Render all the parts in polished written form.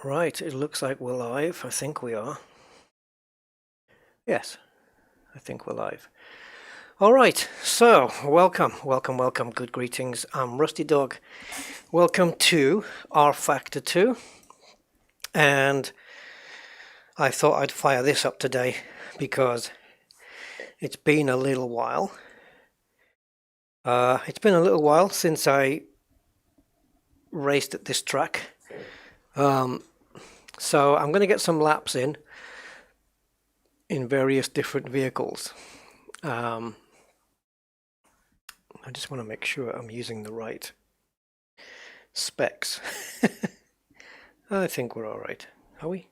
Right, it looks like we're live. I think we are. Yes, I think we're live. All right, so welcome. Good greetings. I'm Rusty Dog. Welcome to RFactor 2. And I thought I'd fire this up today because it's been a little while. It's been a little while since I raced at this track. So I'm going to get some laps in various different vehicles. I just want to make sure I'm using the right specs. I think we're all right. Are we?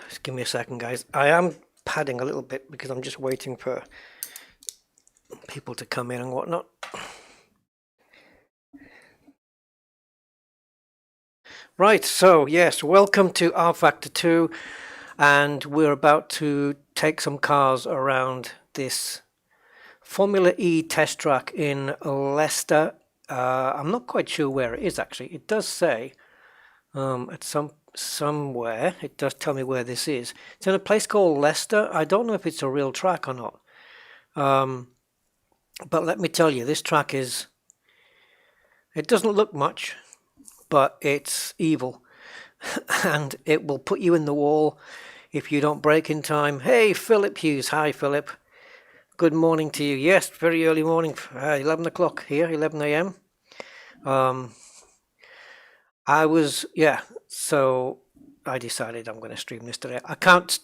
Just give me a second, guys. I am padding a little bit because I'm just waiting for people to come in and whatnot. Right, so yes, welcome to RFactor 2, and we're about to take some cars around this Formula E test track in Leicester. I'm not quite sure where it is actually. It does say at somewhere. It does tell me where this is. It's in a place called Leicester. I don't know if it's a real track or not. But let me tell you, this track is. It doesn't look much, but it's evil, and it will put you in the wall if you don't brake in time. Hey, Philip Hughes. Hi, Philip. Good morning to you. Yes, very early morning. 11 o'clock here, 11 a.m. So I decided I'm going to stream this today. I can't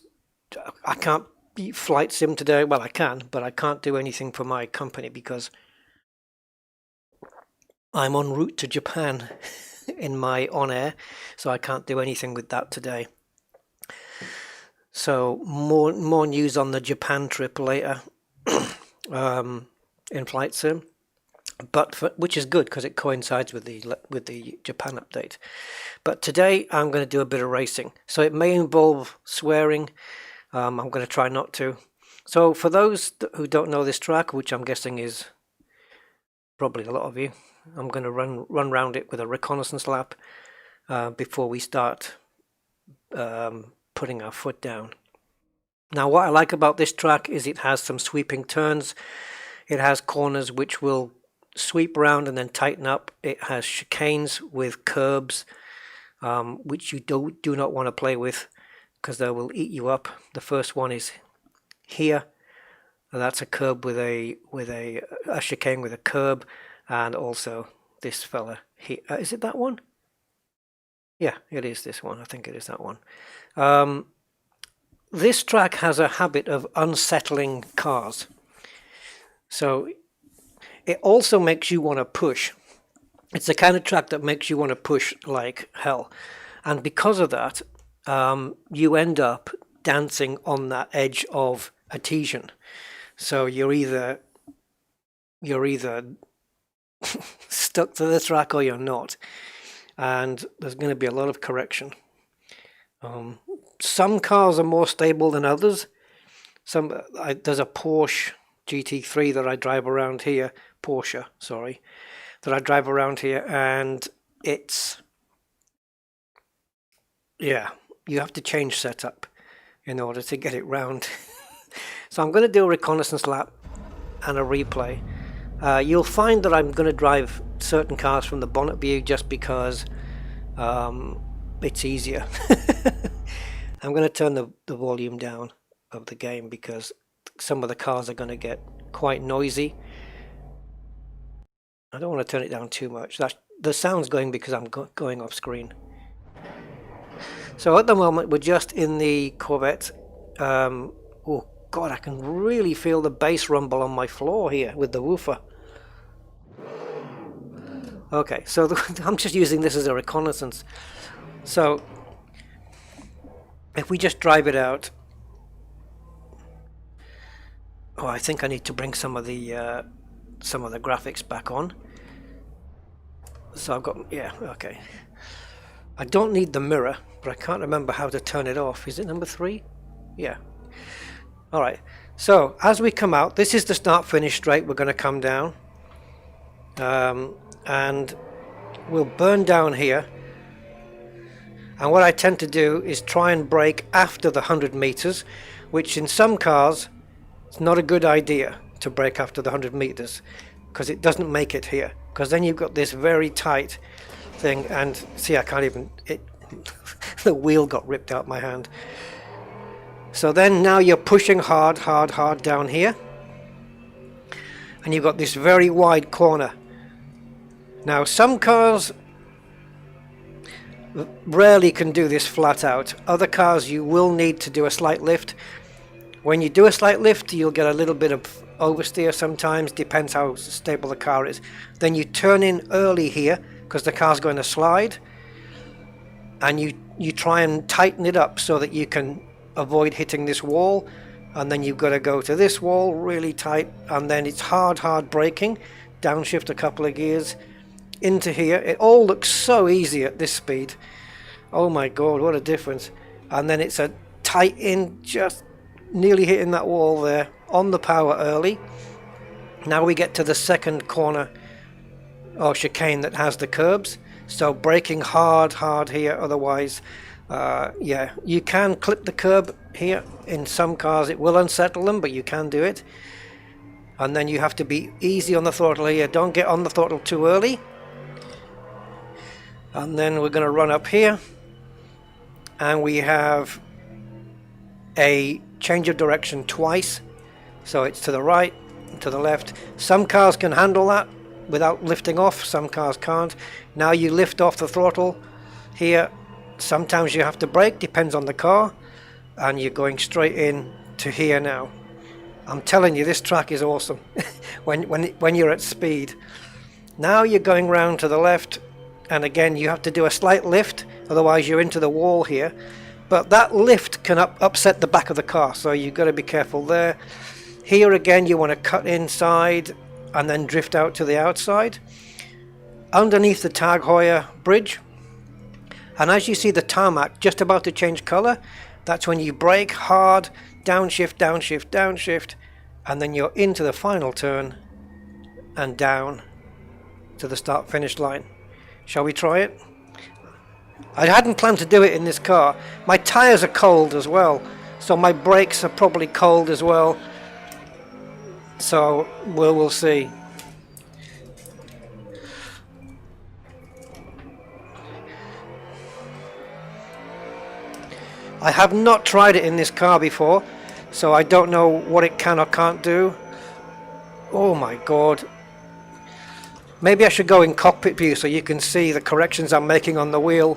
flight sim today. Well, I can, but I can't do anything for my company because I'm en route to Japan in my on-air, so I can't do anything with that today. So more news on the Japan trip later in flight sim, which is good because it coincides with the Japan update. But today I'm going to do a bit of racing, so it may involve swearing. I'm going to try not to. So for those who don't know this track, which I'm guessing is probably a lot of you, I'm going to run around it with a reconnaissance lap before we start putting our foot down. Now, what I like about this track is it has some sweeping turns. It has corners which will sweep around and then tighten up. It has chicanes with curbs, which you do not want to play with because they will eat you up. The first one is here. That's a curb with a chicane with a curb, and also this fella here. Is it that one? Yeah, it is this one. I think it is that one. This track has a habit of unsettling cars. So it also makes you want to push. It's the kind of track that makes you want to push like hell. And because of that, you end up dancing on that edge of adhesion. So you're either stuck to the track or you're not. And there's going to be a lot of correction. Some cars are more stable than others. There's a Porsche GT3 that I drive around here. Porsche, sorry. That I drive around here, and it's... Yeah, you have to change setup in order to get it round. So I'm going to do a reconnaissance lap and a replay. You'll find that I'm going to drive certain cars from the bonnet view just because it's easier. I'm going to turn the volume down of the game because some of the cars are going to get quite noisy. I don't want to turn it down too much. The sound's going because I'm going off screen. So at the moment we're just in the Corvette. Oh God, I can really feel the bass rumble on my floor here with the woofer. Okay, so I'm just using this as a reconnaissance. So if we just drive it out. Oh, I think I need to bring some of the graphics back on. So I've got, yeah, okay. I don't need the mirror, but I can't remember how to turn it off. Is it number 3? Yeah. All right. So as we come out, this is the start-finish straight. We're going to come down, and we'll burn down here. And what I tend to do is try and brake after the 100 meters, which in some cars it's not a good idea to brake after the 100 meters because it doesn't make it here, because then you've got this very tight thing. And see, I can't even, the wheel got ripped out my hand. So then now you're pushing hard down here, and you've got this very wide corner. Now some cars rarely can do this flat out. Other cars you will need to do a slight lift. When you do a slight lift, you'll get a little bit of oversteer sometimes, depends how stable the car is. Then you turn in early here because the car's going to slide, and you try and tighten it up so that you can avoid hitting this wall. And then you've got to go to this wall really tight, and then it's hard braking, downshift a couple of gears into here. It all looks so easy at this speed. Oh my god, what a difference. And then it's a tight in, just nearly hitting that wall there on the power early. Now we get to the second corner or chicane that has the curbs, so braking hard here, otherwise yeah, you can clip the curb here. In some cars it will unsettle them, but you can do it. And then you have to be easy on the throttle here, don't get on the throttle too early. And then we're going to run up here, and we have a change of direction twice, so it's to the right and to the left. Some cars can handle that without lifting off, some cars can't. Now you lift off the throttle here. Sometimes you have to brake, depends on the car, and you're going straight in to here now. I'm telling you, this track is awesome when you're at speed. Now you're going round to the left, and again you have to do a slight lift, otherwise you're into the wall here. But that lift can upset the back of the car, so you've got to be careful there. Here again you want to cut inside and then drift out to the outside underneath the Tag Heuer bridge. And as you see the tarmac just about to change color, that's when you brake hard, downshift, and then you're into the final turn and down to the start finish line. Shall we try it? I hadn't planned to do it in this car. My tires are cold as well, so my brakes are probably cold as well. So we'll see. I have not tried it in this car before, so I don't know what it can or can't do. Oh my god. Maybe I should go in cockpit view so you can see the corrections I'm making on the wheel.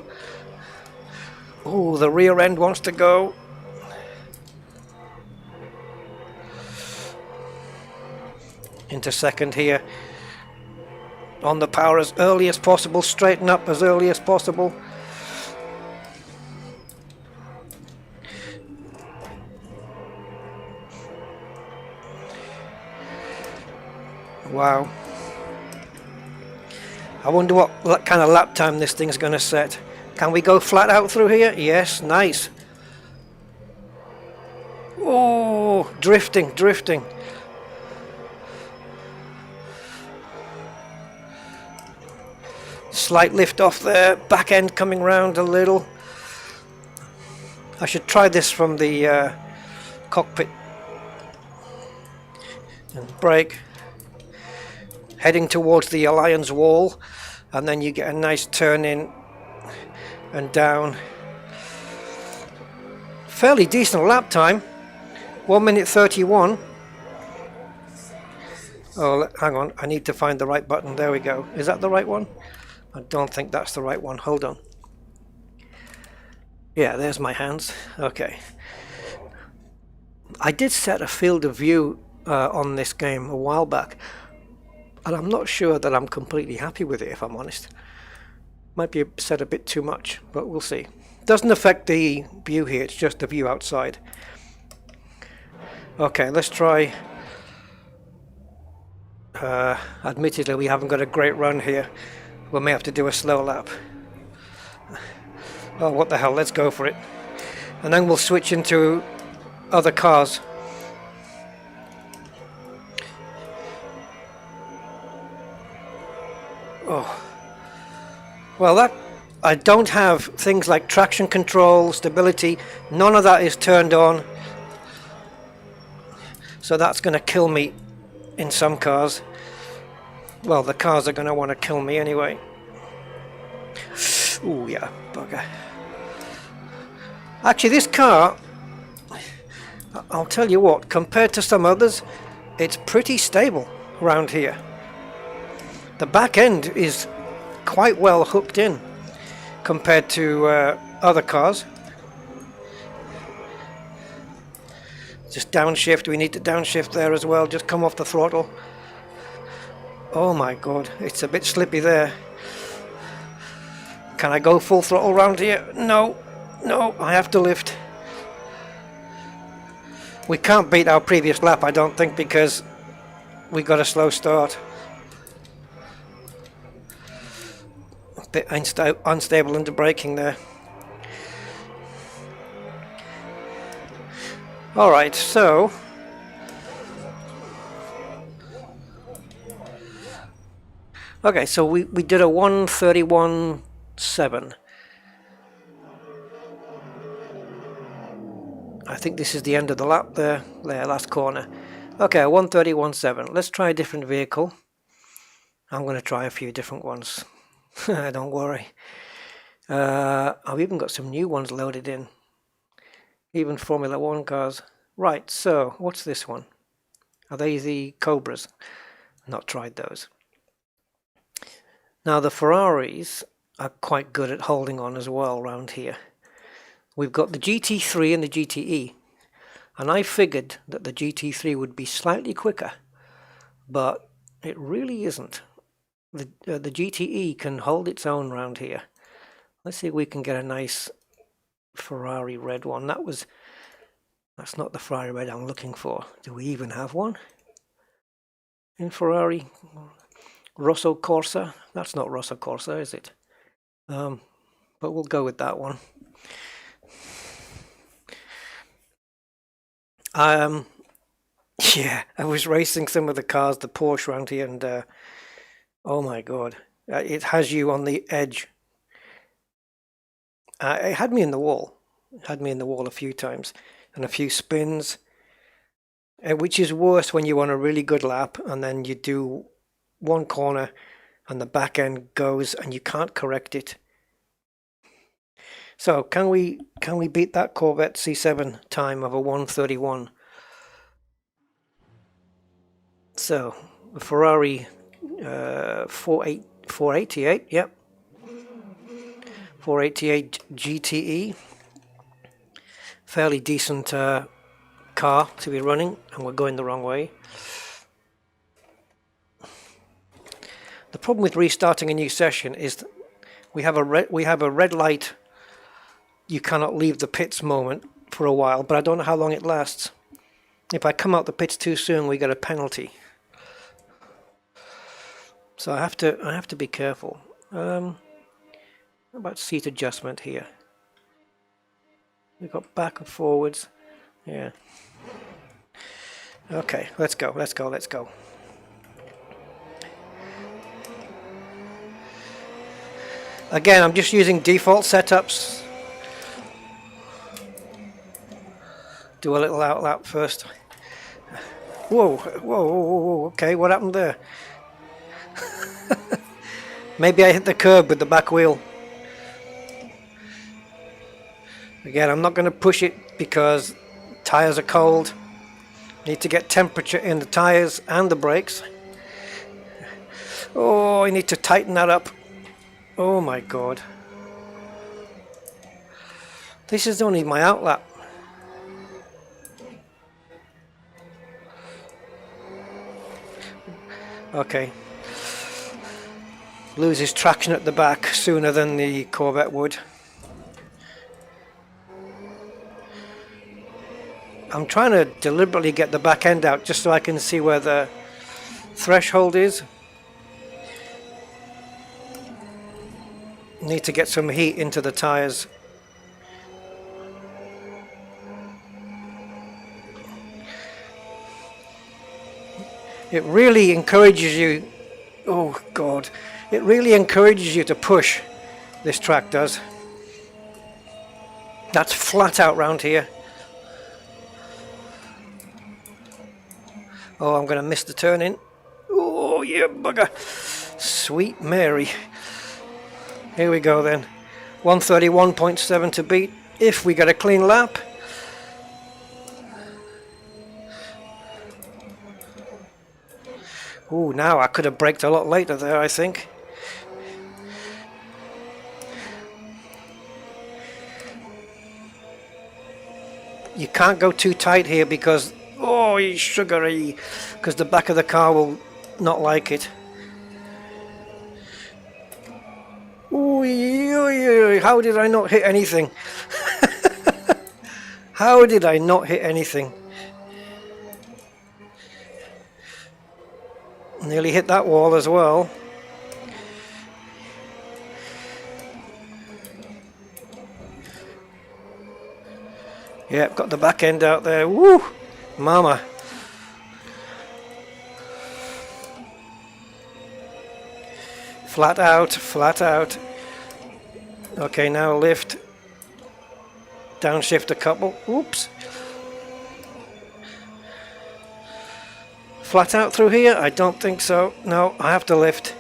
Oh, the rear end wants to go. Into second here. On the power as early as possible, straighten up as early as possible. Wow. I wonder what kind of lap time this thing's going to set. Can we go flat out through here? Yes, nice. Oh, drifting. Slight lift off there, back end coming round a little. I should try this from the cockpit. And brake. Heading towards the Alliance wall, and then you get a nice turn in and down. Fairly decent lap time, 1 minute 31. Oh, hang on, I need to find the right button. There we go. Is that the right one? I don't think that's the right one. Hold on. Yeah, there's my hands. Okay. I did set a field of view on this game a while back, and I'm not sure that I'm completely happy with it, if I'm honest. Might be set a bit too much, but we'll see. Doesn't affect the view here, it's just the view outside. Okay, let's try. Admittedly, we haven't got a great run here. We may have to do a slow lap. Oh, what the hell, let's go for it. And then we'll switch into other cars. Oh, well, that I don't have things like traction control, stability, none of that is turned on. So that's going to kill me in some cars. Well, the cars are going to want to kill me anyway. Ooh, yeah, bugger. Actually, this car, I'll tell you what, compared to some others, it's pretty stable around here. The back end is quite well hooked in compared to other cars. Just downshift, we need to downshift there as well, just come off the throttle. Oh my god, it's a bit slippy there. Can I go full throttle around here? No, no, I have to lift. We can't beat our previous lap, I don't think, because we got a slow start. A bit unstable under braking there. Alright, so okay, so we did a 1:31.7. I think this is the end of the lap there, last corner. Okay, 1:31.7. Let's try a different vehicle. I'm going to try a few different ones. Don't worry. I've even got some new ones loaded in. Even Formula 1 cars. Right, so what's this one? Are they the Cobras? Not tried those. Now the Ferraris are quite good at holding on as well around here. We've got the GT3 and the GTE, and I figured that the GT3 would be slightly quicker, but it really isn't. The GTE can hold its own around here. Let's see if we can get a nice Ferrari red one. That's not the Ferrari red I'm looking for. Do we even have one in Ferrari? Rosso Corsa? That's not Rosso Corsa, is it? But we'll go with that one. Yeah, I was racing some of the cars, the Porsche around here, and oh my god, it has you on the edge. It had me in the wall. It had me in the wall a few times, and a few spins, which is worse when you're on a really good lap, and then you do one corner, and the back end goes, and you can't correct it. So can we beat that Corvette C7 time of a 1:31? So the Ferrari 488, yep, 488 GTE, fairly decent car to be running, and we're going the wrong way. The problem with restarting a new session is that we have a red light. You cannot leave the pits moment for a while, but I don't know how long it lasts. If I come out the pits too soon, we get a penalty. So I have to be careful. How about seat adjustment here? We've got back and forwards. Yeah. Okay, let's go. Again, I'm just using default setups. Do a little out lap first. Whoa, okay, what happened there? Maybe I hit the curb with the back wheel. Again, I'm not going to push it because tires are cold. Need to get temperature in the tires and the brakes. Oh, I need to tighten that up. Oh my god. This is only my out lap. Okay. Loses traction at the back sooner than the Corvette would. I'm trying to deliberately get the back end out just so I can see where the threshold is. Need to get some heat into the tires. It really encourages you, oh god, it really encourages you to push This track does. That's flat out round here. Oh, I'm going to miss the turn in. Oh, yeah, bugger. Sweet Mary. Here we go then. 131.7 to beat if we get a clean lap. Ooh, now I could have braked a lot later there, I think. You can't go too tight here because, oh, it's sugary, because the back of the car will not like it. Ooh, how did I not hit anything? How did I not hit anything? Nearly hit that wall as well. Yep, got the back end out there. Woo! Mama. Flat out, flat out. Okay, now lift. Downshift a couple. Oops. Flat out through here? I don't think so. No, I have to lift.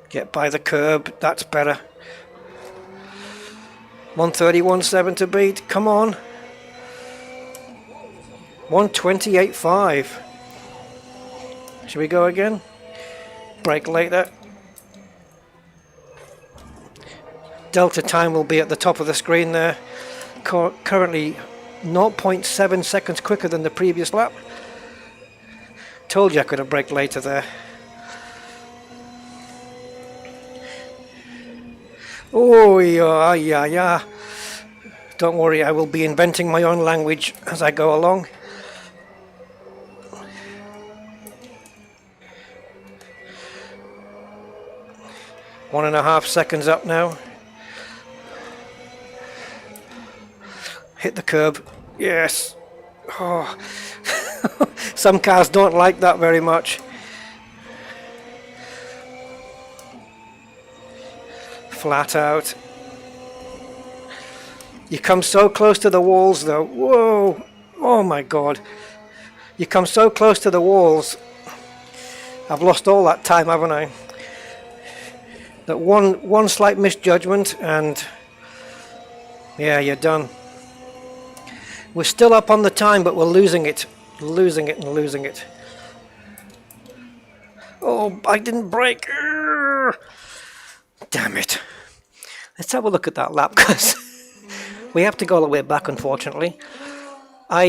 Get by the curb, that's better. 131.7 to beat, come on. 128.5. Should we go again? Brake later. Delta time will be at the top of the screen there. Currently 0.7 seconds quicker than the previous lap. Told you I could have braked later there. Oh, yeah. Don't worry, I will be inventing my own language as I go along. One and a half seconds up now. Hit the curb. Yes. Oh. Some cars don't like that very much. Flat out. You come so close to the walls though. Whoa. Oh my god. You come so close to the walls. I've lost all that time, haven't I? That one slight misjudgment and yeah, you're done. We're still up on the time, but we're losing it. Losing it. Oh, I didn't brake. Damn it. Let's have a look at that lap, because we have to go all the way back, unfortunately. I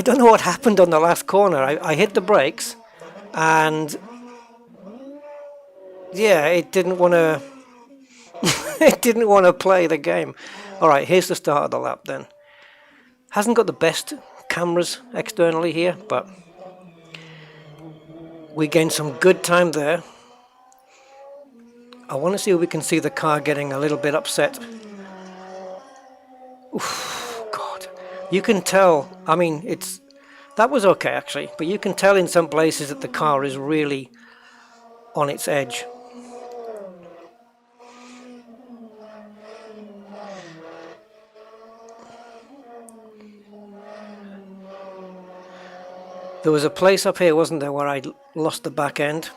don't know what happened on the last corner. I hit the brakes, and yeah, it didn't want to. It didn't want to play the game. All right, here's the start of the lap then. Hasn't got the best cameras externally here, but we gained some good time there. I want to see if we can see the car getting a little bit upset. Oof, God. You can tell, I mean, that was okay actually, but you can tell in some places that the car is really on its edge. There was a place up here, wasn't there, where I lost the back end.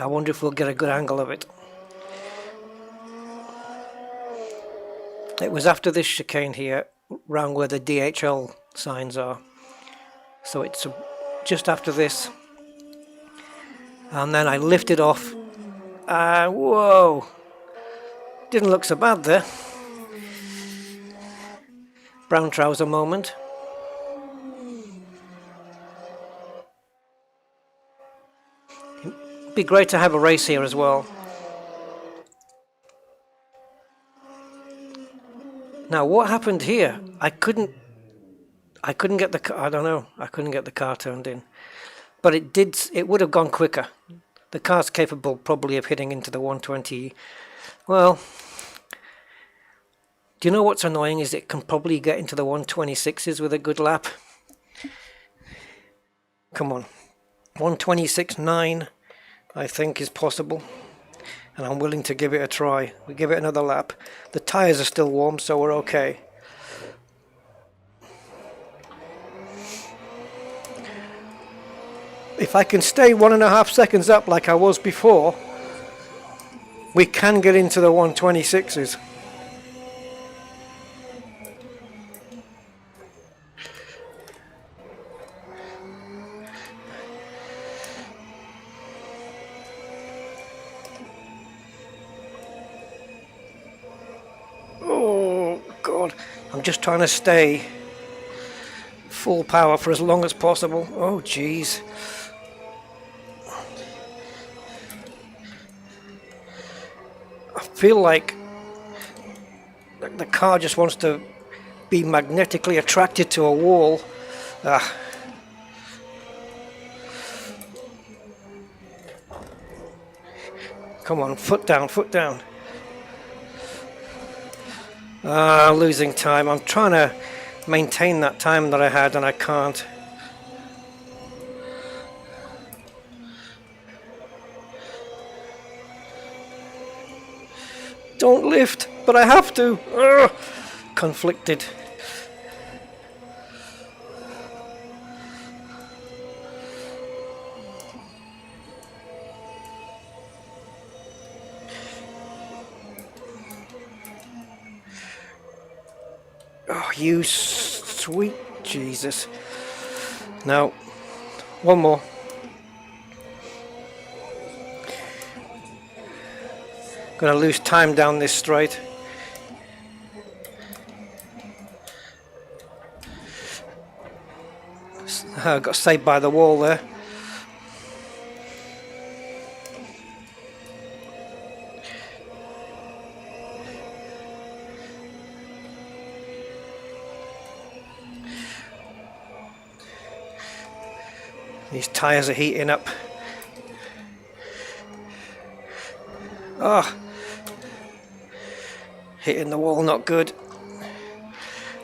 I wonder if we'll get a good angle of it. It was after this chicane here, round where the DHL signs are. So it's just after this. And then I lifted off. Whoa! Didn't look so bad there. Brown trouser moment. Be great to have a race here as well. Now what happened here? I couldn't get the car, I don't know, I couldn't get the car turned in. But it would have gone quicker. The car's capable probably of hitting into the 120. Well, Do you know what's annoying is it can probably get into the 126s with a good lap. Come on. 126.9 I think is possible. And I'm willing to give it a try. We give it another lap. The tyres are still warm, so we're okay. If I can stay 1.5 seconds up like I was before, we can get into the 126s. Oh God, I'm just trying to stay full power for as long as possible. Oh geez. I feel like the car just wants to be magnetically attracted to a wall. Come on, foot down, foot down. Losing time. I'm trying to maintain that time that I had and I can't. Don't lift, but I have to. Ugh. Conflicted. Oh, you sweet Jesus. Now, one more. Gonna lose time down this straight. I got saved by the wall there. These tyres are heating up. Oh, hitting the wall, not good.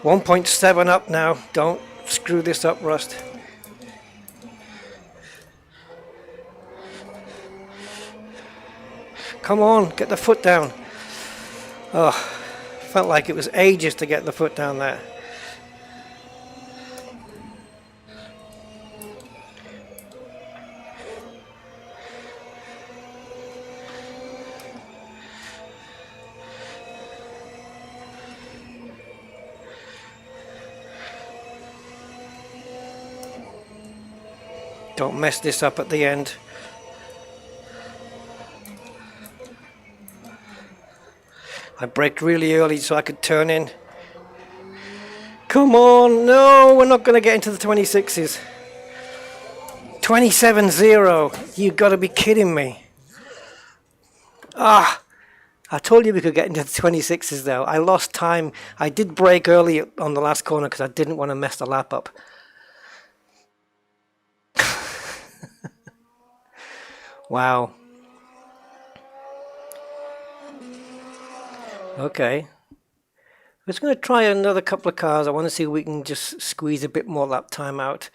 1.7 up now. Don't screw this up, Rust. Come on, get the foot down. Oh, felt like it was ages to get the foot down there. Don't mess this up at the end. I braked really early so I could turn in. Come on, no, we're not going to get into the 26s. 27.0, you got to be kidding me. I told you we could get into the 26s though. I lost time. I did brake early on the last corner because I didn't want to mess the lap up. Wow. Okay. I'm just going to try another couple of cars. I want to see if we can just squeeze a bit more lap time out.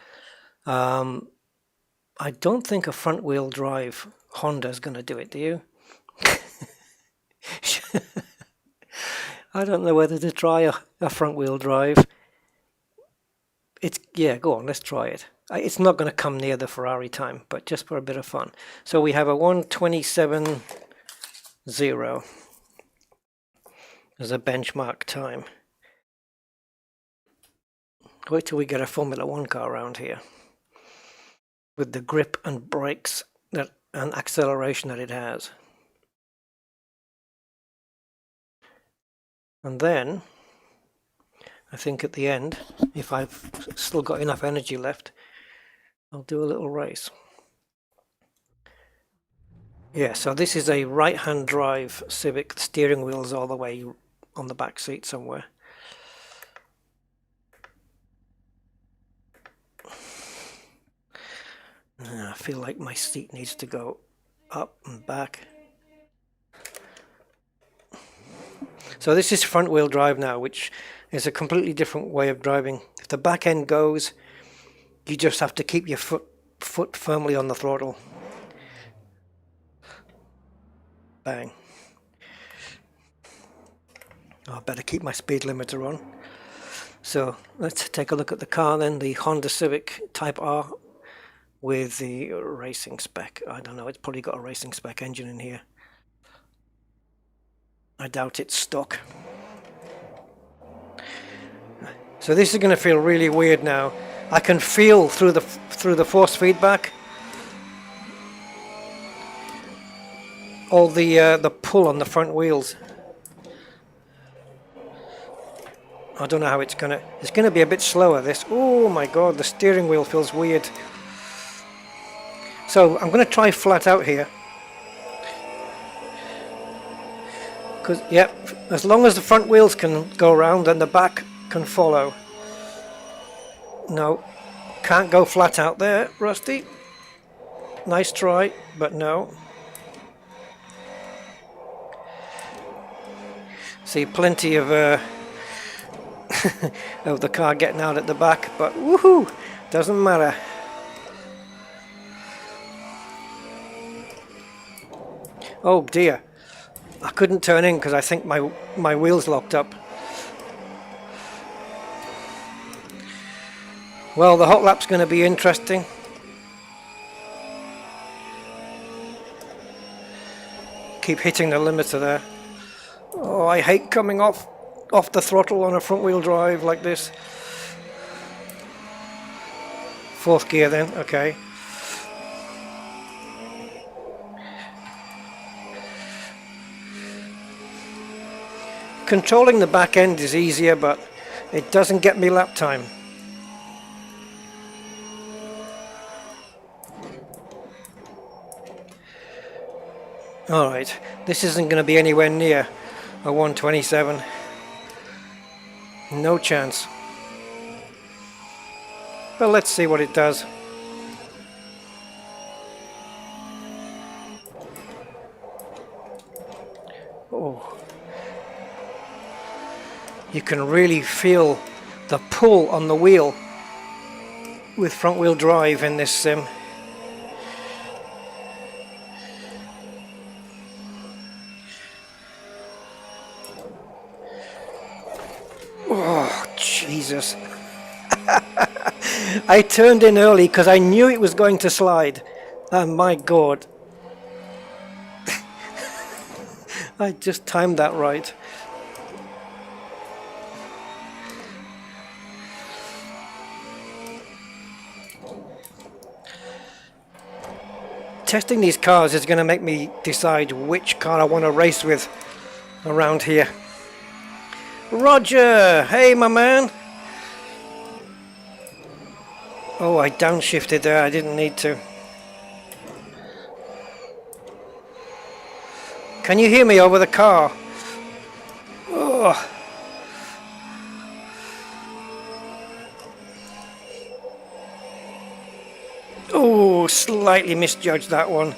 I don't think a front wheel drive Honda is going to do it, do you? I don't know whether to try a front wheel drive. Yeah, go on, let's try it. It's not going to come near the Ferrari time, but just for a bit of fun. So we have a 1:27.0 as a benchmark time. Wait till we get a Formula One car around here with the grip and brakes and acceleration that it has. And then I think at the end, if I've still got enough energy left, I'll do a little race. Yeah, so this is a right-hand drive Civic. The steering wheel's all the way on the back seat somewhere. I feel like my seat needs to go up and back. So this is front wheel drive now, which is a completely different way of driving. If the back end goes, you just have to keep your foot firmly on the throttle. Bang. Oh, I better keep my speed limiter on. So let's take a look at the car then, the Honda Civic Type R with the racing spec. I don't know, it's probably got a racing spec engine in here. I doubt it's stock. So this is going to feel really weird now. I can feel through the force feedback all the pull on the front wheels. I don't know how it's gonna be a bit slower this. Oh my god, the steering wheel feels weird. So I'm gonna try flat out here. Because yep, as long as the front wheels can go around, then the back can follow. No, can't go flat out there, Rusty. Nice try, but no. See plenty of of the car getting out at the back, but woohoo, doesn't matter. Oh dear, I couldn't turn in because I think my wheels locked up. Well, the hot lap's going to be interesting. Keep hitting the limiter there. Oh, I hate coming off the throttle on a front wheel drive like this. Fourth gear then, okay. Controlling the back end is easier, but it doesn't get me lap time. Alright, this isn't going to be anywhere near a 127. No chance. But let's see what it does. Oh. You can really feel the pull on the wheel with front wheel drive in this sim. Oh, Jesus. I turned in early because I knew it was going to slide. Oh, my God. I just timed that right. Testing these cars is going to make me decide which car I want to race with around here. Roger! Hey, my man! Oh, I downshifted there. I didn't need to. Can you hear me over the car? Oh. Oh, slightly misjudged that one.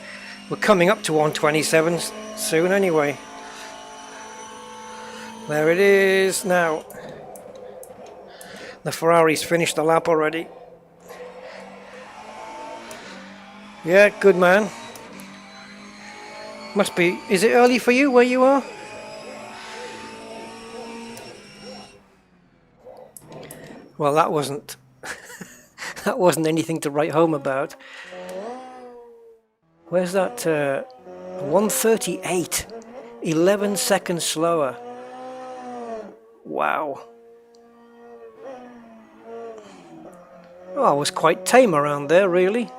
We're coming up to 127 soon anyway. There it is now. The Ferrari's finished the lap already. Yeah, good man. Must be, is it early for you where you are? Well, that wasn't that wasn't anything to write home about. Where's that 138, 11 seconds slower. Wow. Oh, I was quite tame around there, really.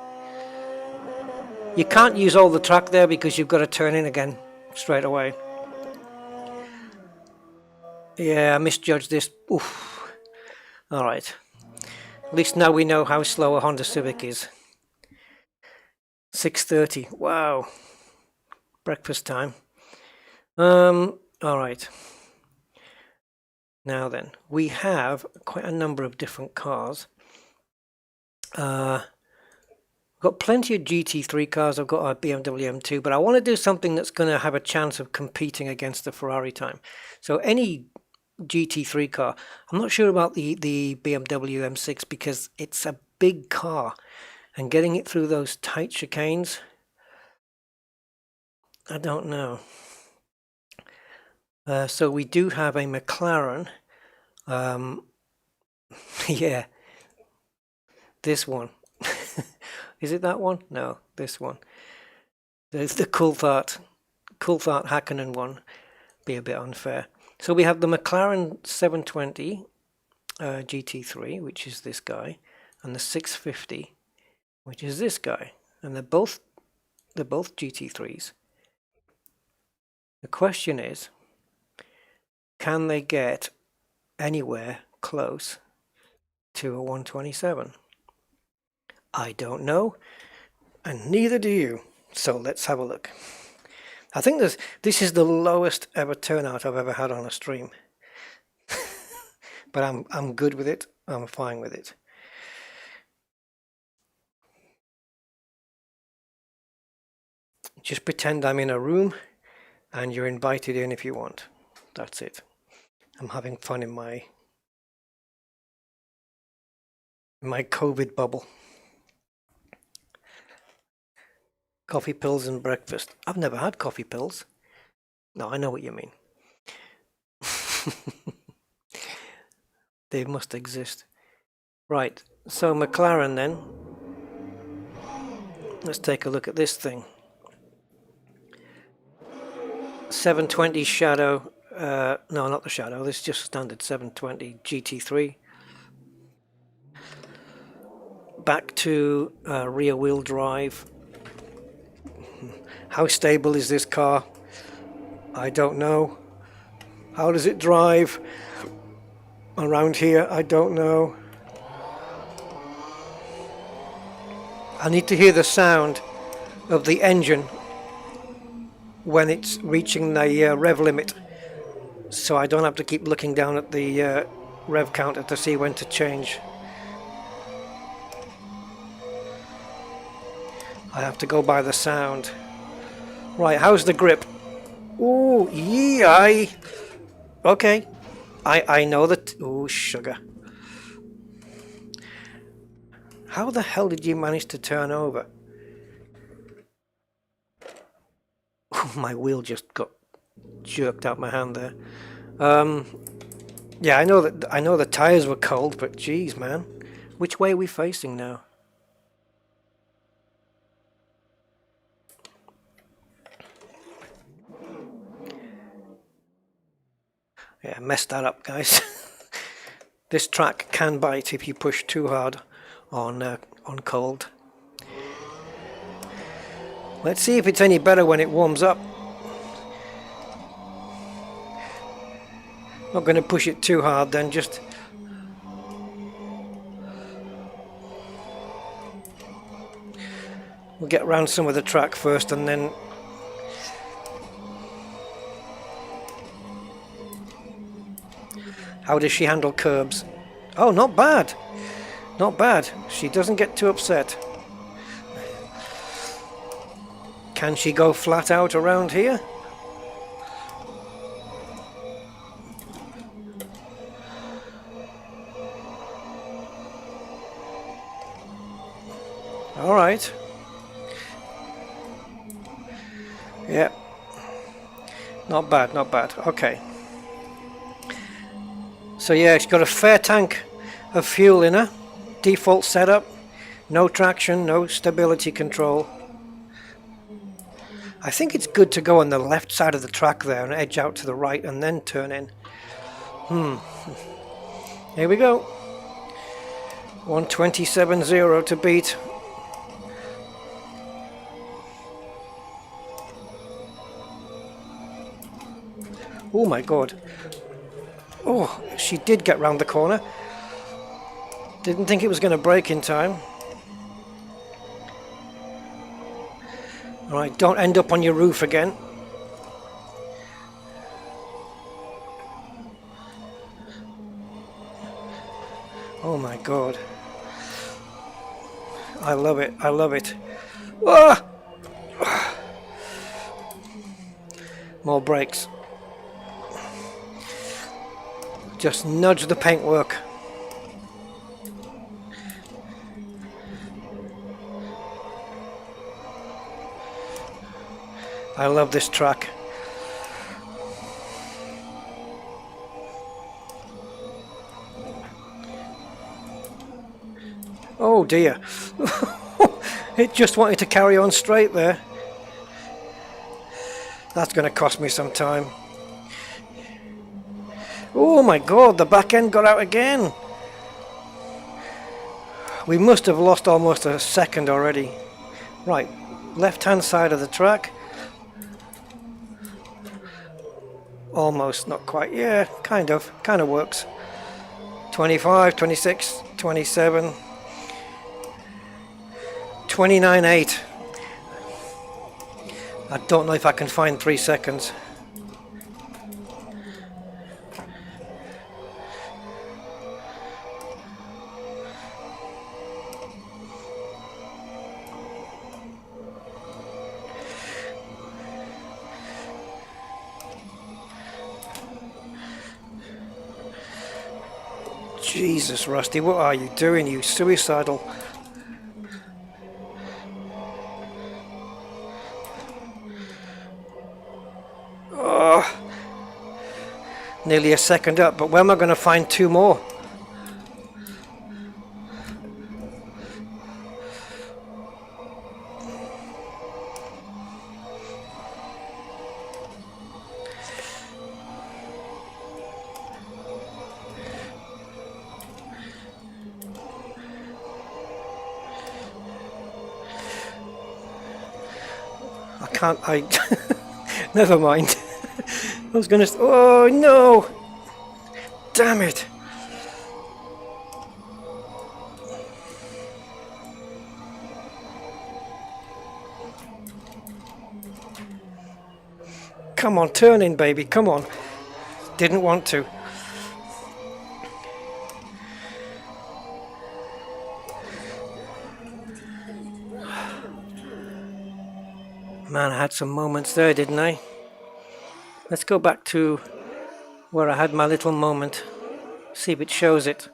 You can't use all the track there because you've got to turn in again straight away. Yeah, I misjudged this. Oof. Alright. At least now we know how slow a Honda Civic is. 6:30. Wow. Breakfast time. Alright. Now then, we have quite a number of different cars. got plenty of GT3 cars. I've got a BMW M2, but I want to do something that's going to have a chance of competing against the Ferrari time. So any GT3 car. I'm not sure about the BMW M6 because it's a big car, and getting it through those tight chicanes, I don't know. So we do have a McLaren. Yeah, this one. Is it that one? No, this one. There's the Coulthard Hakkinen one. Be a bit unfair. So we have the McLaren 720 GT3, which is this guy, and the 650, which is this guy, and they're both GT3s. The question is, can they get anywhere close to a 127? I don't know, and neither do you. So let's have a look. I think this is the lowest ever turnout I've ever had on a stream. But I'm good with it. I'm fine with it. Just pretend I'm in a room and you're invited in if you want. That's it. I'm having fun in my COVID bubble. Coffee pills and breakfast. I've never had coffee pills. No, I know what you mean. They must exist. Right, so McLaren then. Let's take a look at this thing. 720 Shadow. No, not the Shadow. This is just standard 720 GT3. Back to rear wheel drive. How stable is this car? I don't know. How does it drive around here? I don't know. I need to hear the sound of the engine when it's reaching the rev limit, so I don't have to keep looking down at the rev counter to see when to change. I have to go by the sound. Right, how's the grip? Ooh, yeah, okay. I know that. Ooh, sugar. How the hell did you manage to turn over? Oh, my wheel just got jerked out my hand there. Yeah, I know the tires were cold, but geez, man, which way are we facing now? Yeah, messed that up, guys. This track can bite if you push too hard on cold. Let's see if it's any better when it warms up. Not going to push it too hard then, just we'll get around some of the track first and then how does she handle curbs? Oh, not bad. Not bad. She doesn't get too upset. Can she go flat out around here? All right. Yeah. Not bad, not bad. Okay. So yeah, she's got a fair tank of fuel in her. Default setup. No traction, no stability control. I think it's good to go on the left side of the track there and edge out to the right and then turn in. Here we go. 127.0 to beat. Oh my god. Oh, she did get round the corner. Didn't think it was going to brake in time. Alright, don't end up on your roof again. Oh my god. I love it. I love it. Ah! More brakes. Just nudge the paintwork. I love this track. Oh dear. It just wanted to carry on straight there. That's going to cost me some time. Oh my god, the back end got out again. We must have lost almost a second already. Right, left hand side of the track. Almost, not quite. Yeah, kind of works. 25, 26, 27, 29.8. I don't know if I can find 3 seconds. Jesus, Rusty, what are you doing, you suicidal? Oh, nearly a second up, but where am I going to find 2 more? I can't, never mind. I was gonna, oh no! Damn it! Come on, turn in, baby, come on. Didn't want to. Man, I had some moments there, didn't I? Let's go back to where I had my little moment. See if it shows it.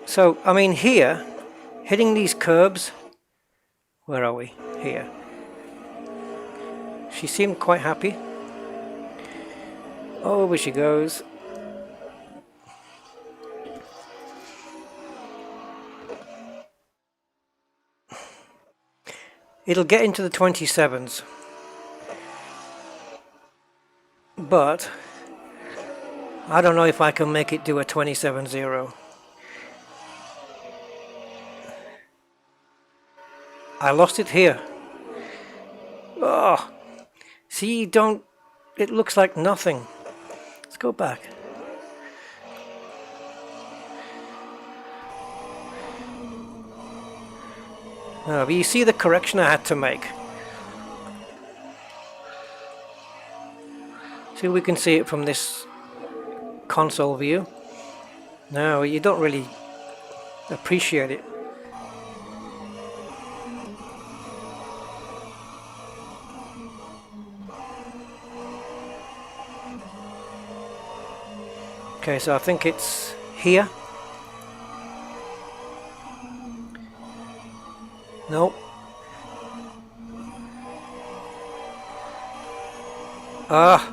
So, I mean, here, hitting these curbs. Where are we? Here. She seemed quite happy. Oh, where she goes. It'll get into the 27s. But I don't know if I can make it do a 27.0. I lost it here. Oh, see, don't. It looks like nothing. Let's go back. Oh, but you see the correction I had to make. See if we can see it from this console view. No, you don't really appreciate it. Okay, so I think it's here. Nope. Ah.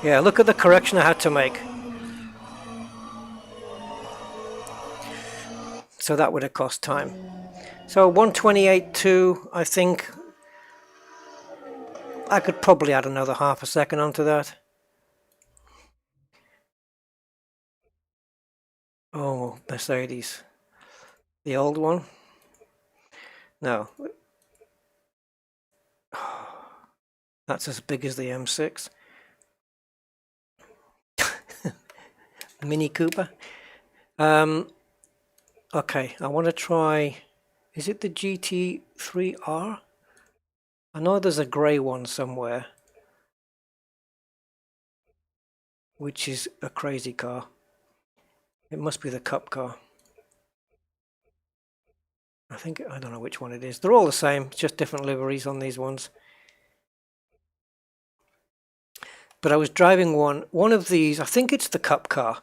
Yeah, look at the correction I had to make. So that would have cost time. So 128.2, I think I could probably add another half a second onto that. Oh, Mercedes. The old one? No. That's as big as the M6. Mini Cooper. Okay, I want to try... Is it the GT3R? I know there's a grey one somewhere. which is a crazy car. It must be the Cup car. I don't know which one it is. They're all the same, just different liveries on these ones. But I was driving one of these, I think it's the Cup car,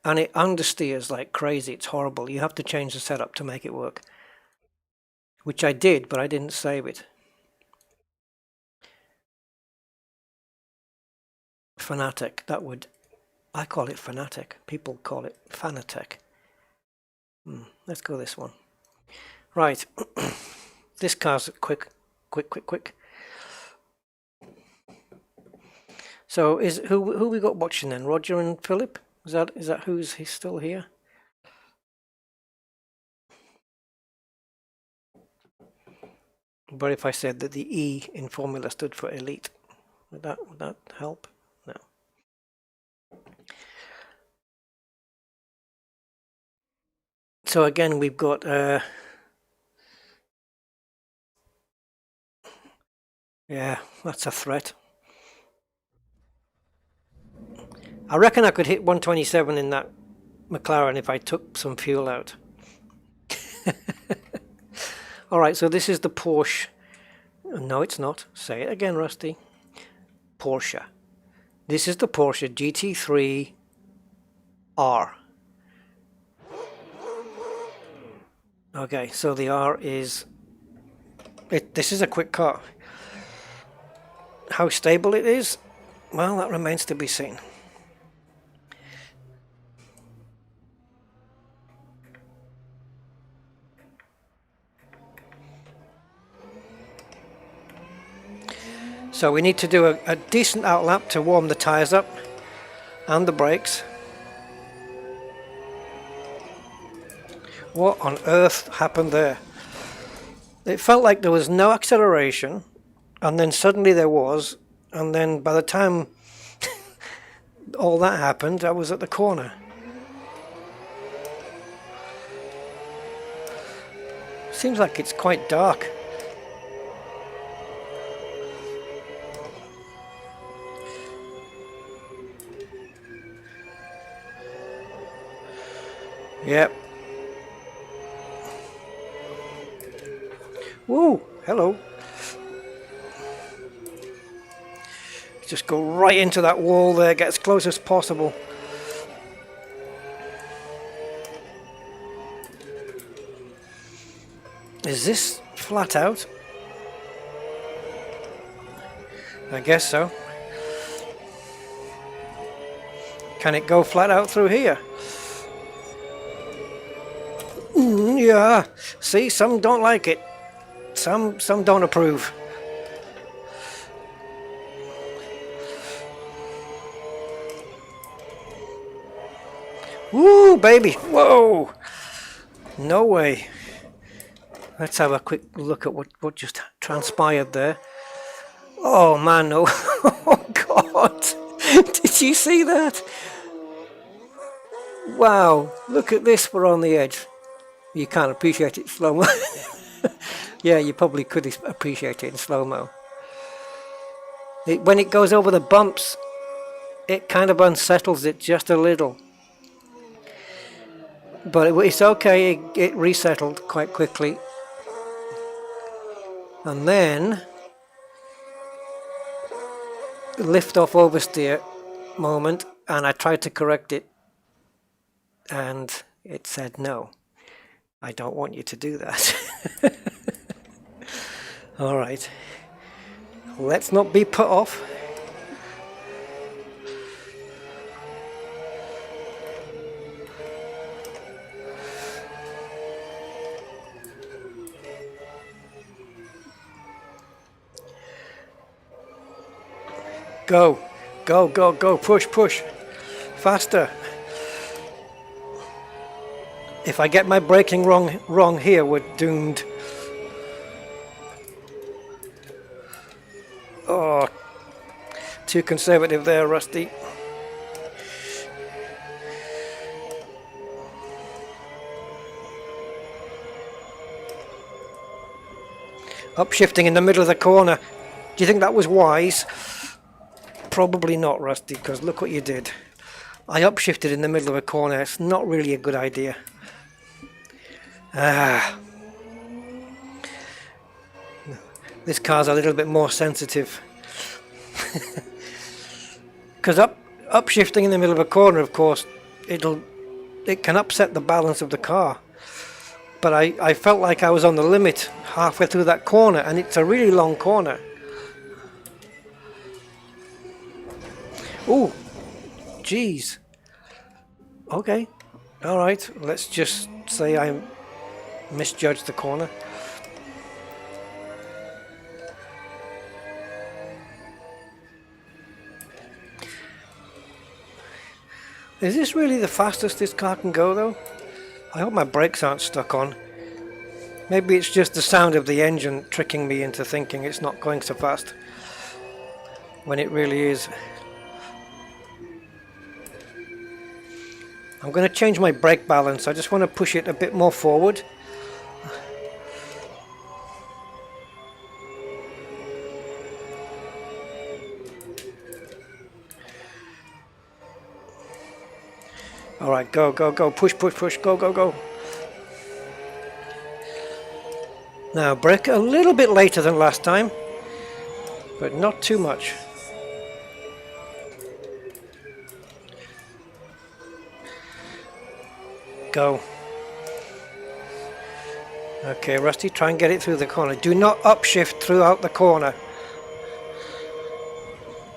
and it understeers like crazy. It's horrible. You have to change the setup to make it work. Which I did, but I didn't save it. Fanatic, I call it Fanatic. People call it Fanatec. Let's go this one. Right, this car's quick. So who we got watching then? Roger and Philip? Is that who's still here? But if I said that the E in Formula stood for elite, would that help? No. So again, we've got yeah, that's a threat. I reckon I could hit 127 in that McLaren if I took some fuel out. Alright, so this is the Porsche. No, it's not. Say it again, Rusty. Porsche. This is the Porsche GT3 R. Okay, so the R is... this is a quick car. How stable it is? Well, that remains to be seen. So we need to do a decent outlap to warm the tyres up and the brakes. What on earth happened there? It felt like there was no acceleration, and then suddenly there was, and then by the time all that happened, I was at the corner. Seems like it's quite dark. Yep. Woo! Hello. Just go right into that wall there, get as close as possible. Is this flat out? I guess so. Can it go flat out through here? Yeah. See, some don't like it. Some don't approve. Woo, baby! Whoa! No way. Let's have a quick look at what just transpired there. Oh man, no! Oh God! Did you see that? Wow! Look at this. We're on the edge. You can't appreciate it slow mo. Yeah, you probably could appreciate it in slow mo. When it goes over the bumps, it kind of unsettles it just a little. But it's okay, it resettled quite quickly. And then, lift off oversteer moment, and I tried to correct it, and it said no. I don't want you to do that. Alright, let's not be put off. Go, go, go, go, push, push, faster. If I get my braking wrong here, we're doomed. Oh, too conservative there, Rusty. Upshifting in the middle of the corner. Do you think that was wise? Probably not, Rusty, because look what you did. I upshifted in the middle of a corner. It's not really a good idea. This car's a little bit more sensitive. Because upshifting in the middle of a corner, of course, it can upset the balance of the car. But I felt like I was on the limit halfway through that corner, and it's a really long corner. Ooh, geez. Okay, all right. Let's just say I misjudged the corner. Is this really the fastest this car can go, though? I hope my brakes aren't stuck on. Maybe it's just the sound of the engine tricking me into thinking it's not going so fast, when it really is. I'm going to change my brake balance. I just want to push it a bit more forward. Alright, go, go, go. Push, push, push. Go, go, go. Now, brake a little bit later than last time, but not too much. Go. Okay, Rusty, try and get it through the corner. Do not upshift throughout the corner.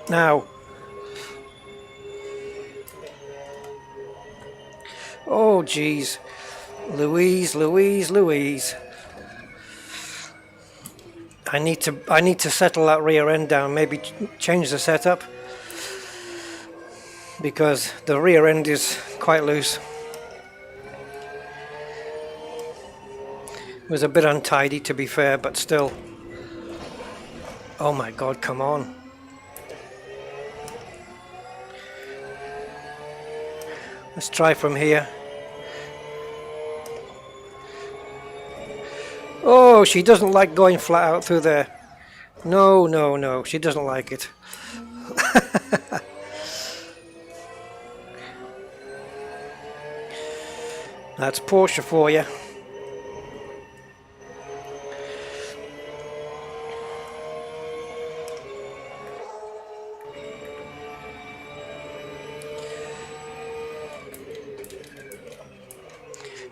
Now. Oh, geez. Louise, Louise, Louise. I need to settle that rear end down, maybe change the setup, because the rear end is quite loose. It was a bit untidy, to be fair, but still. Oh my God, come on. Let's try from here. Oh, she doesn't like going flat out through there. No, no, no, she doesn't like it. That's Porsche for you.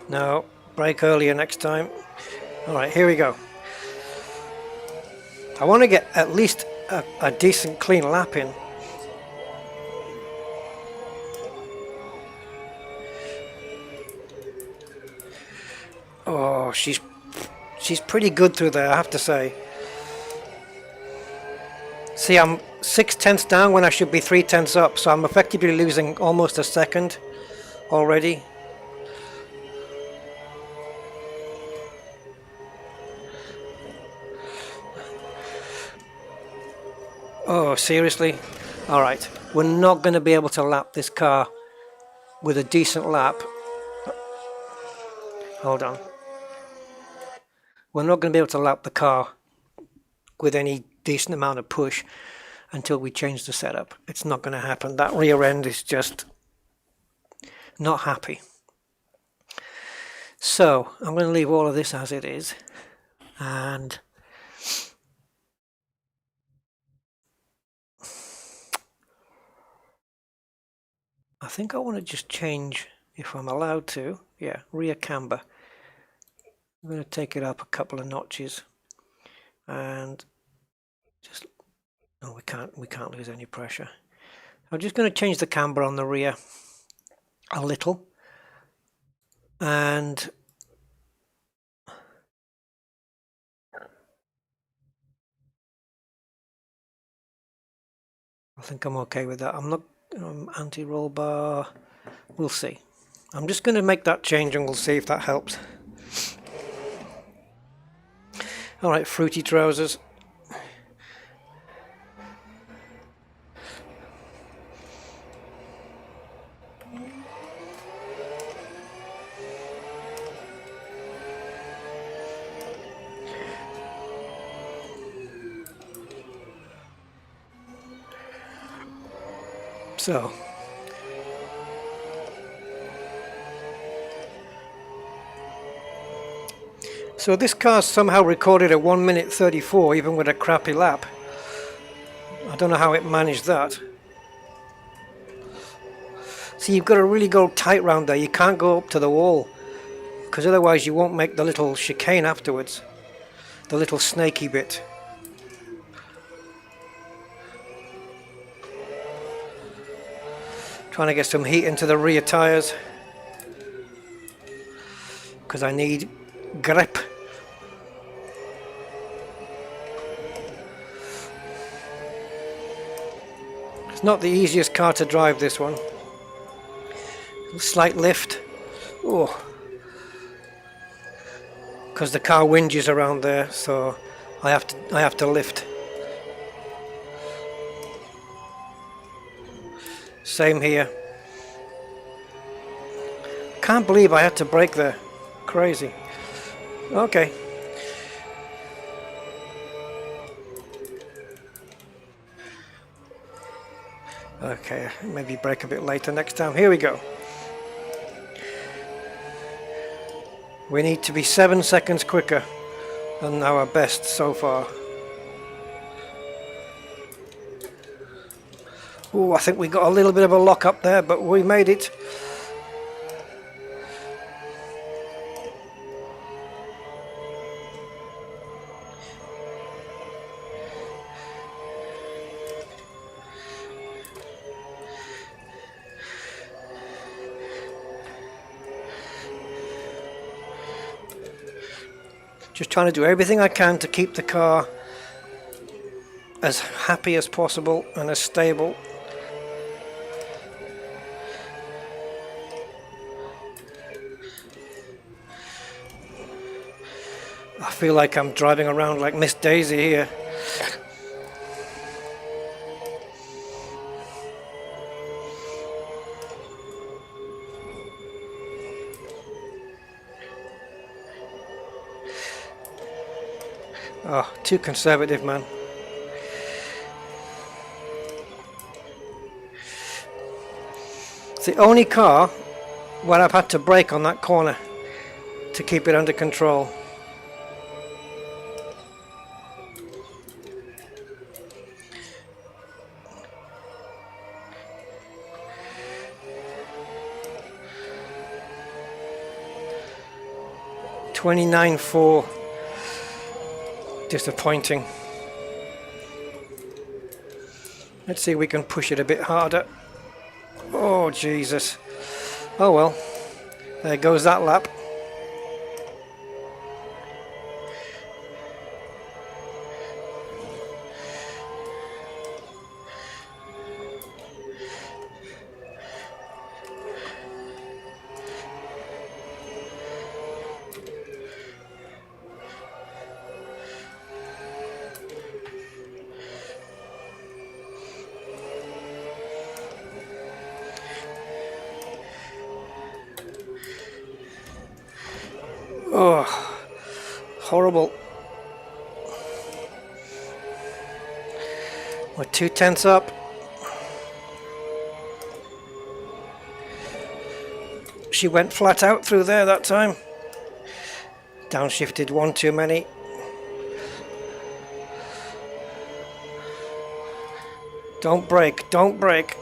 No, brake earlier next time. Alright, here we go. I want to get at least a decent clean lap in. Oh, she's pretty good through there, I have to say. See, I'm 6/10 down when I should be 3/10 up, so I'm effectively losing almost a second already. Oh, seriously? Alright, we're not going to be able to lap this car with a decent lap. Hold on. We're not going to be able to lap the car with any decent amount of push until we change the setup. It's not going to happen. That rear end is just not happy. So, I'm going to leave all of this as it is. And I think I want to just change, if I'm allowed to, yeah, rear camber. I'm going to take it up a couple of notches, and just, no, we can't lose any pressure. I'm just going to change the camber on the rear a little, and I think I'm okay with that. I'm not anti-roll bar. We'll see. I'm just going to make that change and we'll see if that helps. Alright, fruity trousers. So this car somehow recorded a 1:34 even with a crappy lap. I don't know how it managed that. See, you've got to really go tight round there. You can't go up to the wall, because otherwise you won't make the little chicane afterwards. The little snaky bit. Trying to get some heat into the rear tyres, because I need grip. It's not the easiest car to drive, this one. Slight lift. Oh, because the car whinges around there, so I have to lift. Same here. Can't believe I had to brake there. Crazy. Okay. Okay, maybe brake a bit later next time. Here we go. We need to be 7 seconds quicker than our best so far. Oh, I think we got a little bit of a lock up there, but we made it. Just trying to do everything I can to keep the car as happy as possible and as stable. I feel like I'm driving around like Miss Daisy here. Oh, too conservative, man. It's the only car where I've had to brake on that corner to keep it under control. $29.4. Disappointing. Let's see if we can push it a bit harder. Oh, Jesus. Oh well. There goes that lap. Oh, horrible. We're 2/10 up. She went flat out through there that time. Downshifted one too many. Don't brake, don't brake.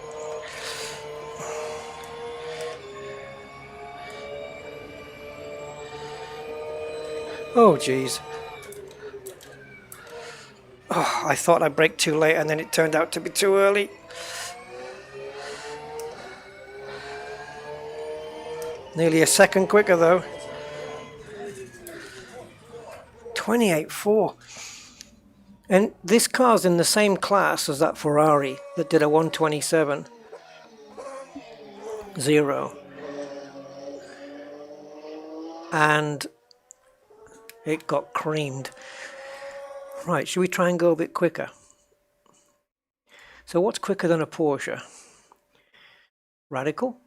Oh, jeez. Oh, I thought I braked too late and then it turned out to be too early. Nearly a second quicker though. 28.4. And this car's in the same class as that Ferrari that did a 127.0. And it got creamed. Right, should we try and go a bit quicker? So what's quicker than a Porsche? Radical?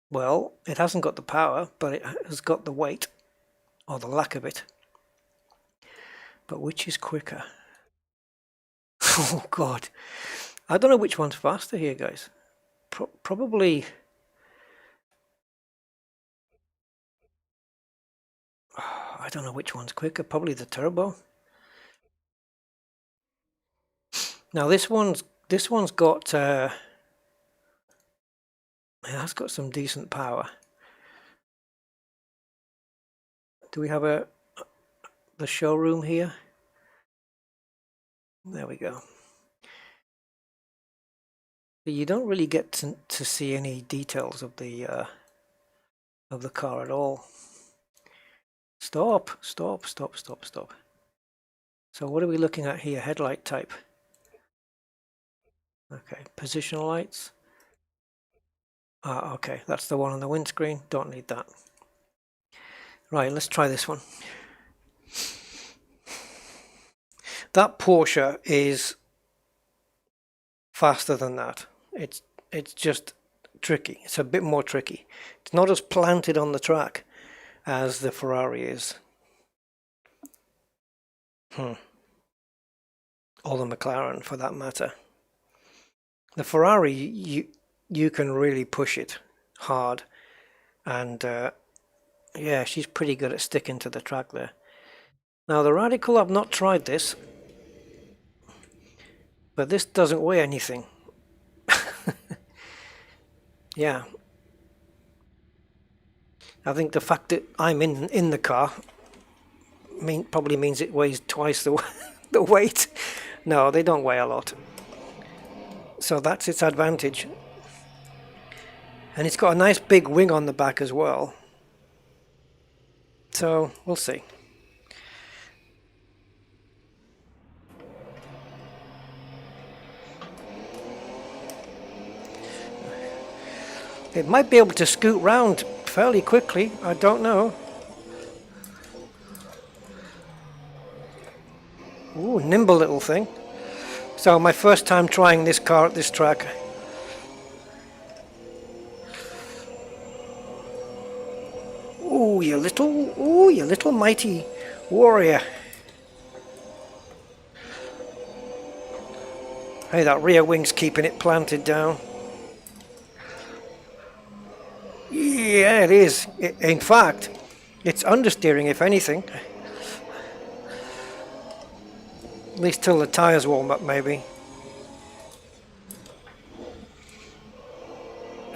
Well, it hasn't got the power, but it has got the weight, or the lack of it. But which is quicker? Oh God, I don't know which one's faster here, guys. probably... I don't know which one's quicker, probably the turbo. Now this one's got it has got some decent power. Do we have the showroom here? There we go. But you don't really get to see any details of the car at all. Stop. So what are we looking at here? Headlight type. Okay, position lights. Okay, that's the one on the windscreen. Don't need that. Right, let's try this one. That Porsche is faster than that. It's just tricky. It's a bit more tricky. It's not as planted on the track as the Ferrari is. Or the McLaren, for that matter. The Ferrari, you can really push it hard, and yeah, she's pretty good at sticking to the track there. Now the Radical, I've not tried this, but this doesn't weigh anything. Yeah, I think the fact that I'm in the car probably means it weighs twice the the weight. No, they don't weigh a lot, so that's its advantage. And it's got a nice big wing on the back as well, so we'll see. It might be able to scoot round fairly quickly, I don't know. Ooh, nimble little thing. So my first time trying this car at this track. Ooh, you little mighty warrior. Hey, that rear wing's keeping it planted down. Yeah, it is. In fact, it's understeering, if anything. At least till the tyres warm up, maybe.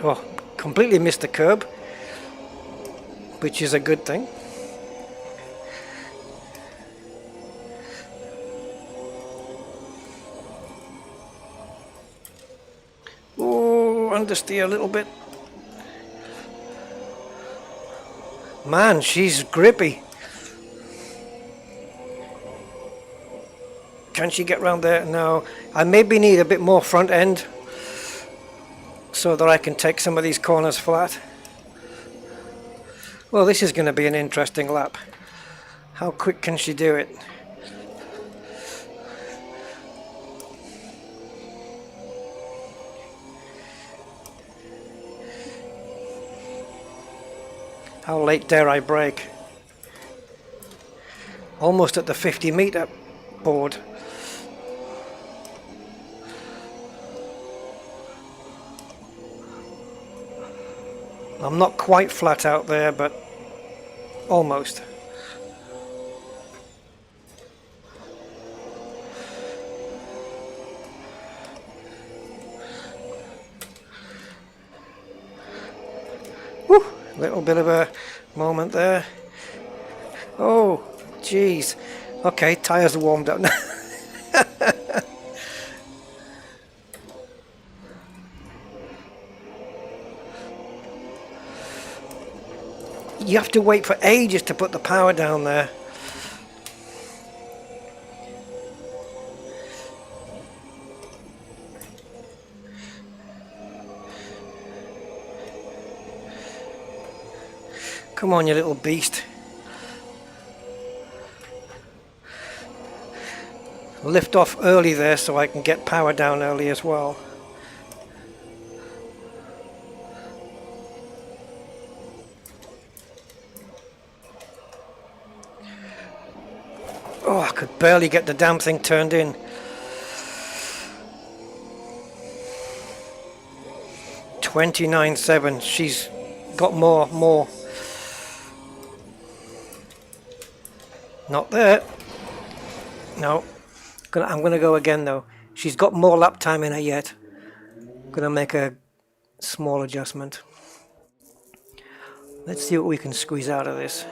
Oh, completely missed the curb, which is a good thing. Oh, understeer a little bit. Man, she's grippy. Can she get round there? No. I maybe need a bit more front end so that I can take some of these corners flat. Well, this is going to be an interesting lap. How quick can she do it? How late dare I brake? Almost at the 50-meter board. I'm not quite flat out there, but almost. Woo! Little bit of a moment there. Oh, jeez. Okay, tyres are warmed up now. You have to wait for ages to put the power down there. Come on, you little beast. Lift off early there so I can get power down early as well. Oh, I could barely get the damn thing turned in. 29.7. She's got more. Not there. No. I'm gonna go again though. She's got more lap time in her yet. Gonna make a small adjustment. Let's see what we can squeeze out of this.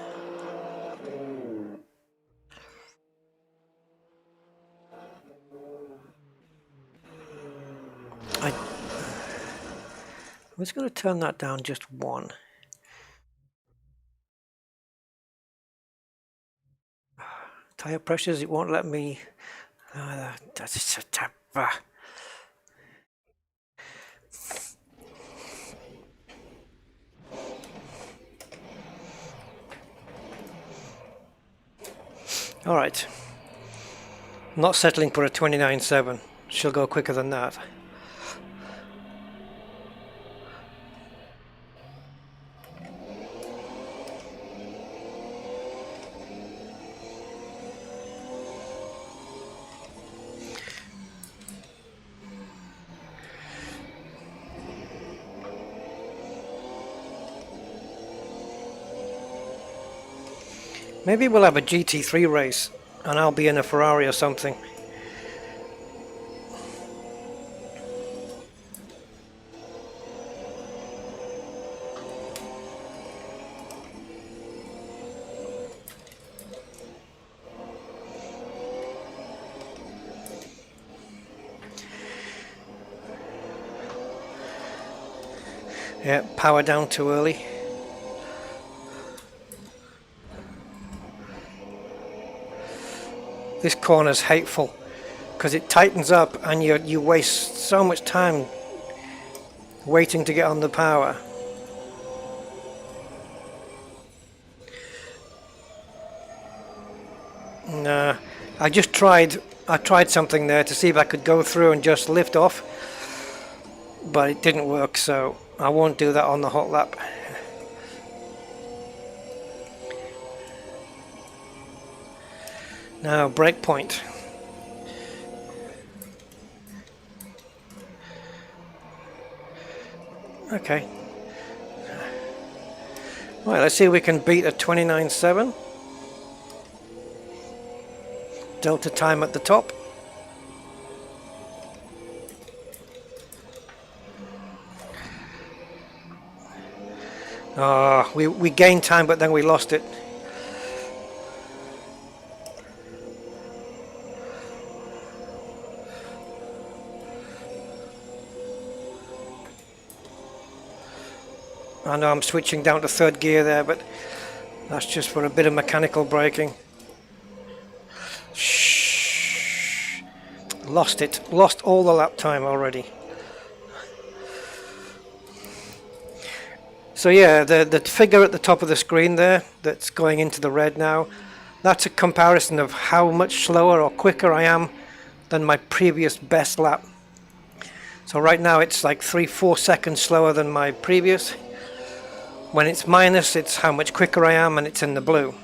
I'm just going to turn that down just one. Tire pressures, it won't let me. That's all right. Not settling for a 29.7. She'll go quicker than that. Maybe we'll have a GT3 race and I'll be in a Ferrari or something. Yeah, power down too early. This corner's hateful because it tightens up and you waste so much time waiting to get on the power. Nah, I tried something there to see if I could go through and just lift off, but it didn't work, so I won't do that on the hot lap. Now, brake point. Okay. Right, let's see if we can beat a 29.7. Delta time at the top. We gained time, but then we lost it. I know I'm switching down to third gear there, but that's just for a bit of mechanical braking. Shh. Lost it. Lost all the lap time already. So yeah, the figure at the top of the screen there, that's going into the red now, that's a comparison of how much slower or quicker I am than my previous best lap. So right now it's like 3-4 seconds slower than my previous. When it's minus, it's how much quicker I am, and it's in the blue.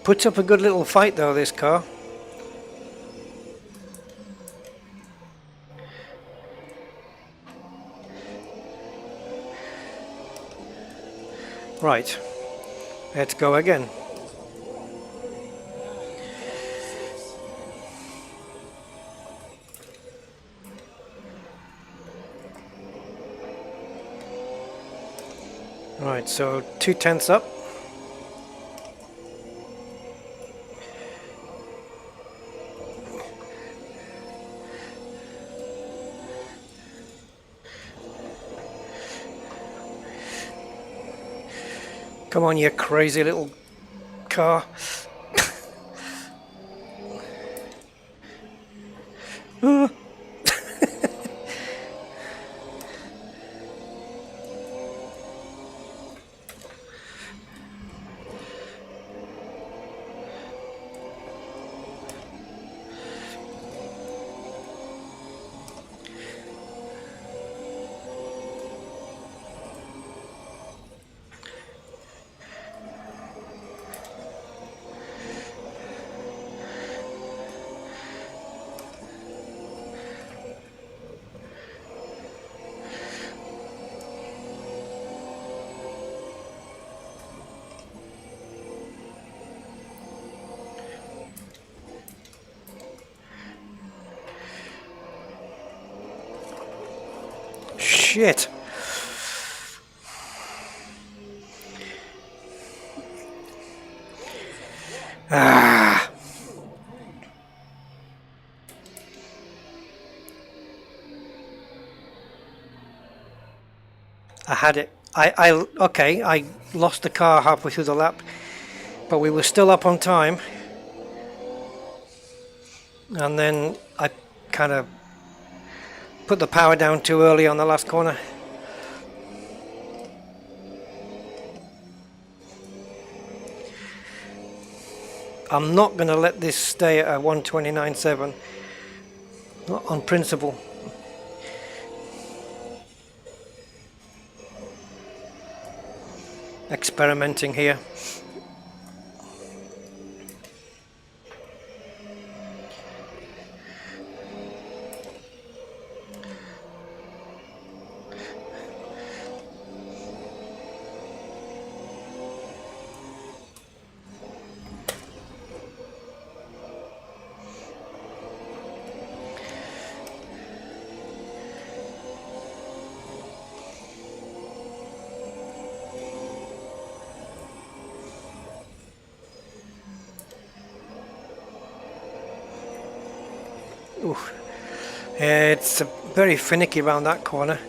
Puts up a good little fight though, this car. Right, let's go again. Right, so 2/10 up. Come on, you crazy little car. shit. Ah. I had it. Okay, I lost the car halfway through the lap, but we were still up on time. And then I kind of put the power down too early on the last corner. I'm not going to let this stay at a 129.7, not on principle. Experimenting here. Oof. It's very finicky around that corner.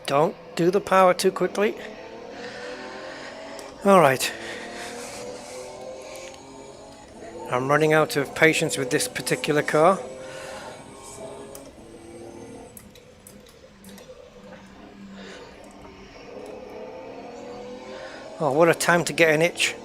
Don't do the power too quickly. Alright. I'm running out of patience with this particular car. Oh, what a time to get an itch.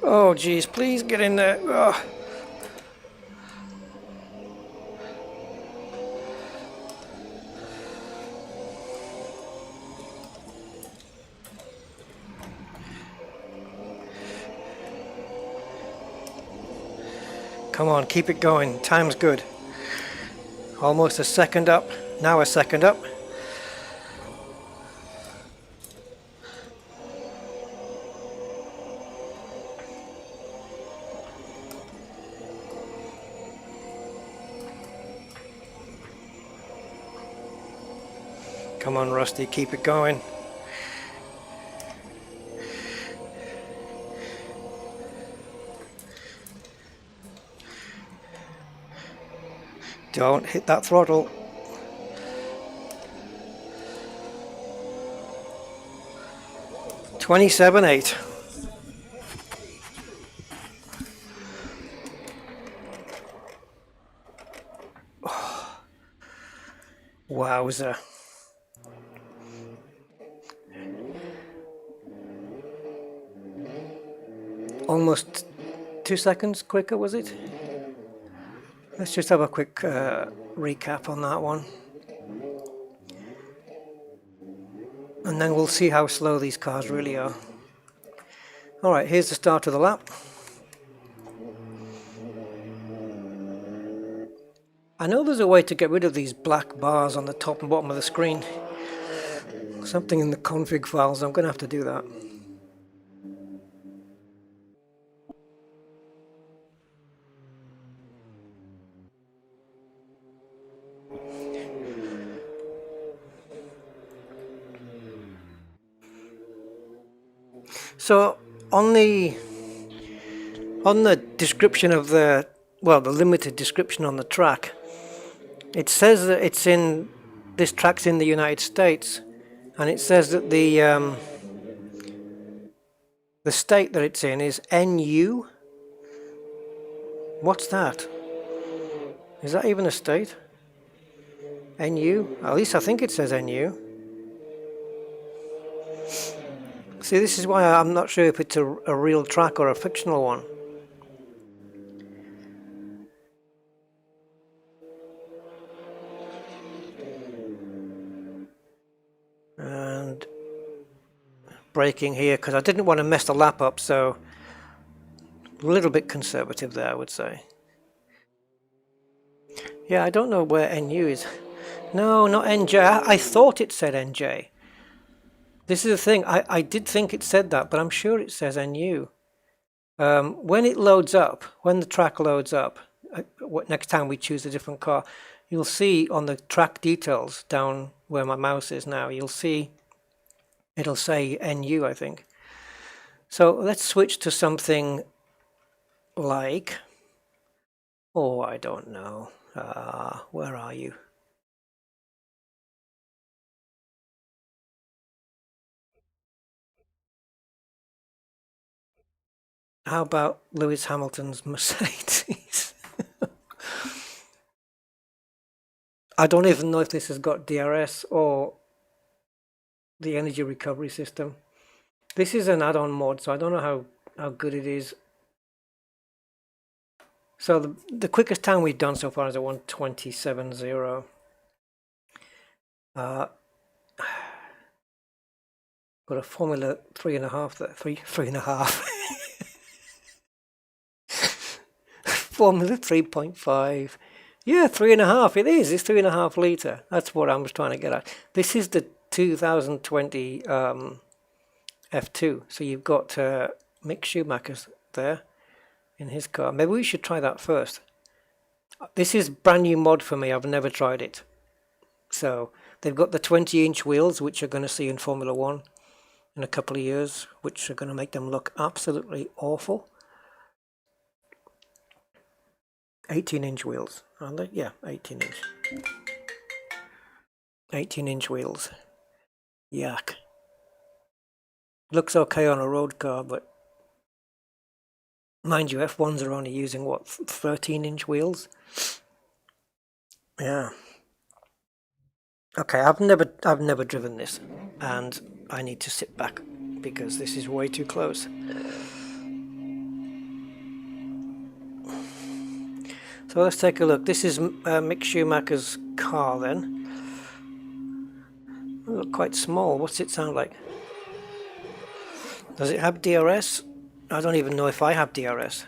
Oh geez, please get in there. Oh. Come on, keep it going. Time's good. Almost a second up. Now a second up. Come on, Rusty, keep it going. Don't hit that throttle. $27.8. Oh, wowza. Almost 2 seconds quicker, was it? Let's just have a quick recap on that one. And then we'll see how slow these cars really are. Alright, here's the start of the lap. I know there's a way to get rid of these black bars on the top and bottom of the screen. Something in the config files, I'm going to have to do that. So on the description of the limited description on the track, it says that this track's in the United States, and it says that the state that it's in is NU. What's that? Is that even a state? NU? At least I think it says NU. See, this is why I'm not sure if it's a real track or a fictional one. braking here because I didn't want to mess the lap up, so a little bit conservative there, I would say. Yeah, I don't know where NU is. No, not NJ. I thought it said NJ. This is the thing. I did think it said that, but I'm sure it says NU. When it loads up, when the track loads up, next time we choose a different car, you'll see on the track details down where my mouse is now, you'll see it'll say NU, I think. So let's switch to something like, oh, I don't know. Where are you? How about Lewis Hamilton's Mercedes? I don't even know if this has got DRS or the energy recovery system. This is an add-on mod, so I don't know how good it is. So the quickest time we've done so far is a 1:27.0. Got a Formula 3.5 there, 3.5. Formula 3.5. Yeah, 3.5. It is. It's 3.5 litre. That's what I was trying to get at. This is the 2020 F2. So you've got Mick Schumacher's there in his car. Maybe we should try that first. This is brand new mod for me. I've never tried it. So they've got the 20-inch wheels, which you're going to see in Formula 1 in a couple of years, which are going to make them look absolutely awful. 18-inch wheels, aren't they? Yeah, 18-inch. 18-inch wheels. Yuck. Looks okay on a road car, but mind you, F1s are only using what, 13-inch wheels? Yeah. Okay, I've never driven this, and I need to sit back because this is way too close. So let's take a look. This is Mick Schumacher's car then. It looks quite small. What's it sound like? Does it have DRS? I don't even know if I have DRS.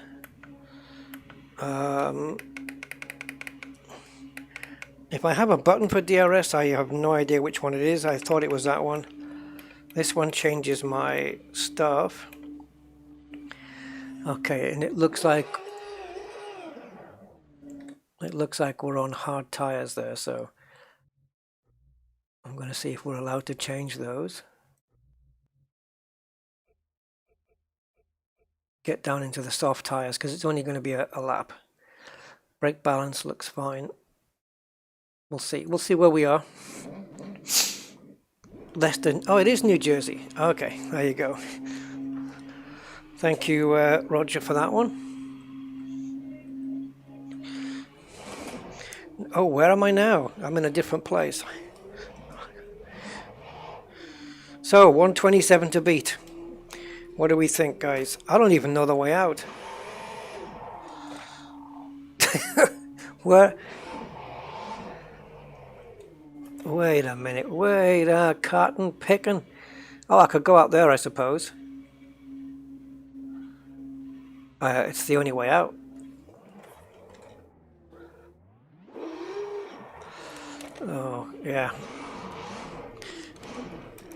If I have a button for DRS, I have no idea which one it is. I thought it was that one. This one changes my stuff. Okay, and it looks like we're on hard tires there, so I'm going to see if we're allowed to change those. Get down into the soft tires because it's only going to be a lap. Brake balance looks fine. We'll see where we are. Less than, oh, it is New Jersey. Okay, there you go. Thank you, Roger, for that one. Oh, where am I now? I'm in a different place. So, 127 to beat. What do we think, guys? I don't even know the way out. Where? Wait a minute. Wait, cotton picking. Oh, I could go out there, I suppose. It's the only way out. Oh, yeah.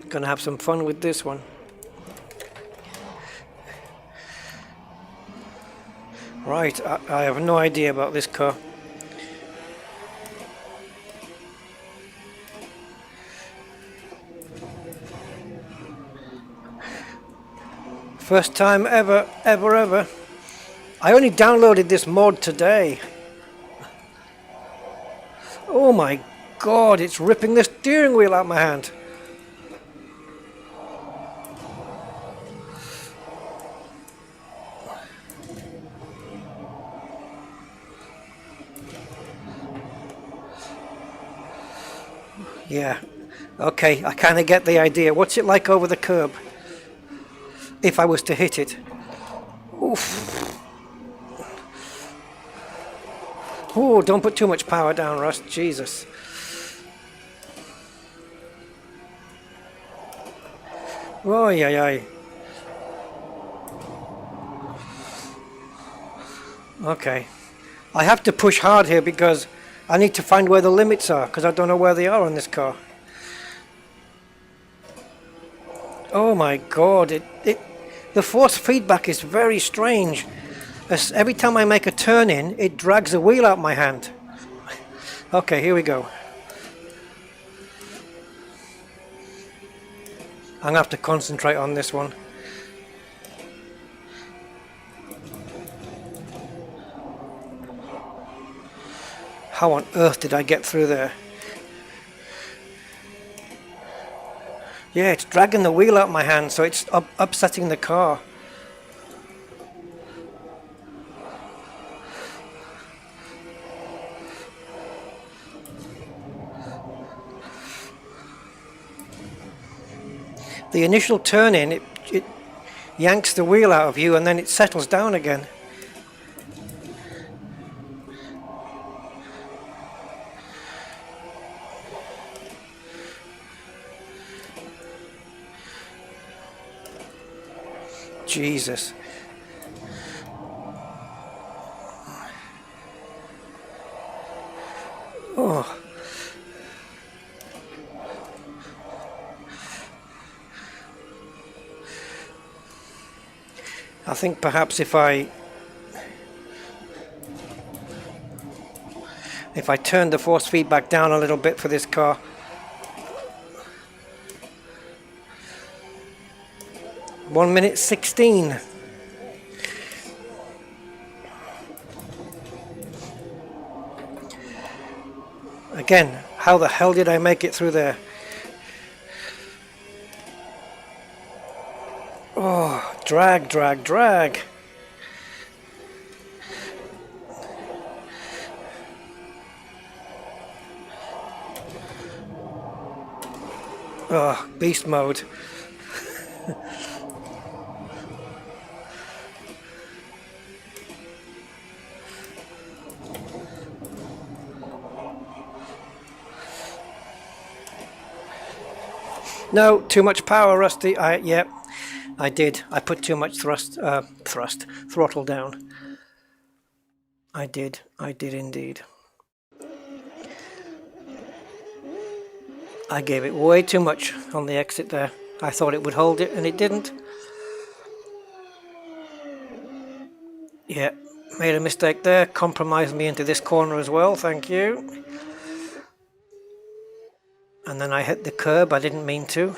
Gonna have some fun with this one. Right, I have no idea about this car. First time ever. I only downloaded this mod today. Oh my god, it's ripping the steering wheel out of my hand. Yeah, okay, I kind of get the idea. What's it like over the curb? If I was to hit it. Oof. Oh, don't put too much power down, Russ. Jesus. Oh, yeah, yeah. Okay. I have to push hard here because I need to find where the limits are, because I don't know where they are on this car. Oh my god, the force feedback is very strange. Every time I make a turn in, it drags the wheel out my hand. Okay, here we go. I'm gonna have to concentrate on this one. How on earth did I get through there? Yeah, it's dragging the wheel out my hand, so it's upsetting the car. The initial turn in, it yanks the wheel out of you and then it settles down again. Jesus. Oh. I think perhaps if I turn the force feedback down a little bit for this car. One minute 16. Again, how the hell did I make it through there? Oh, drag, drag, drag. Oh, beast mode. No, too much power, Rusty. Yeah, I did. I put too much throttle down. I did indeed. I gave it way too much on the exit there. I thought it would hold it and it didn't. Yeah, made a mistake there, compromised me into this corner as well, thank you. And then I hit the curb, I didn't mean to.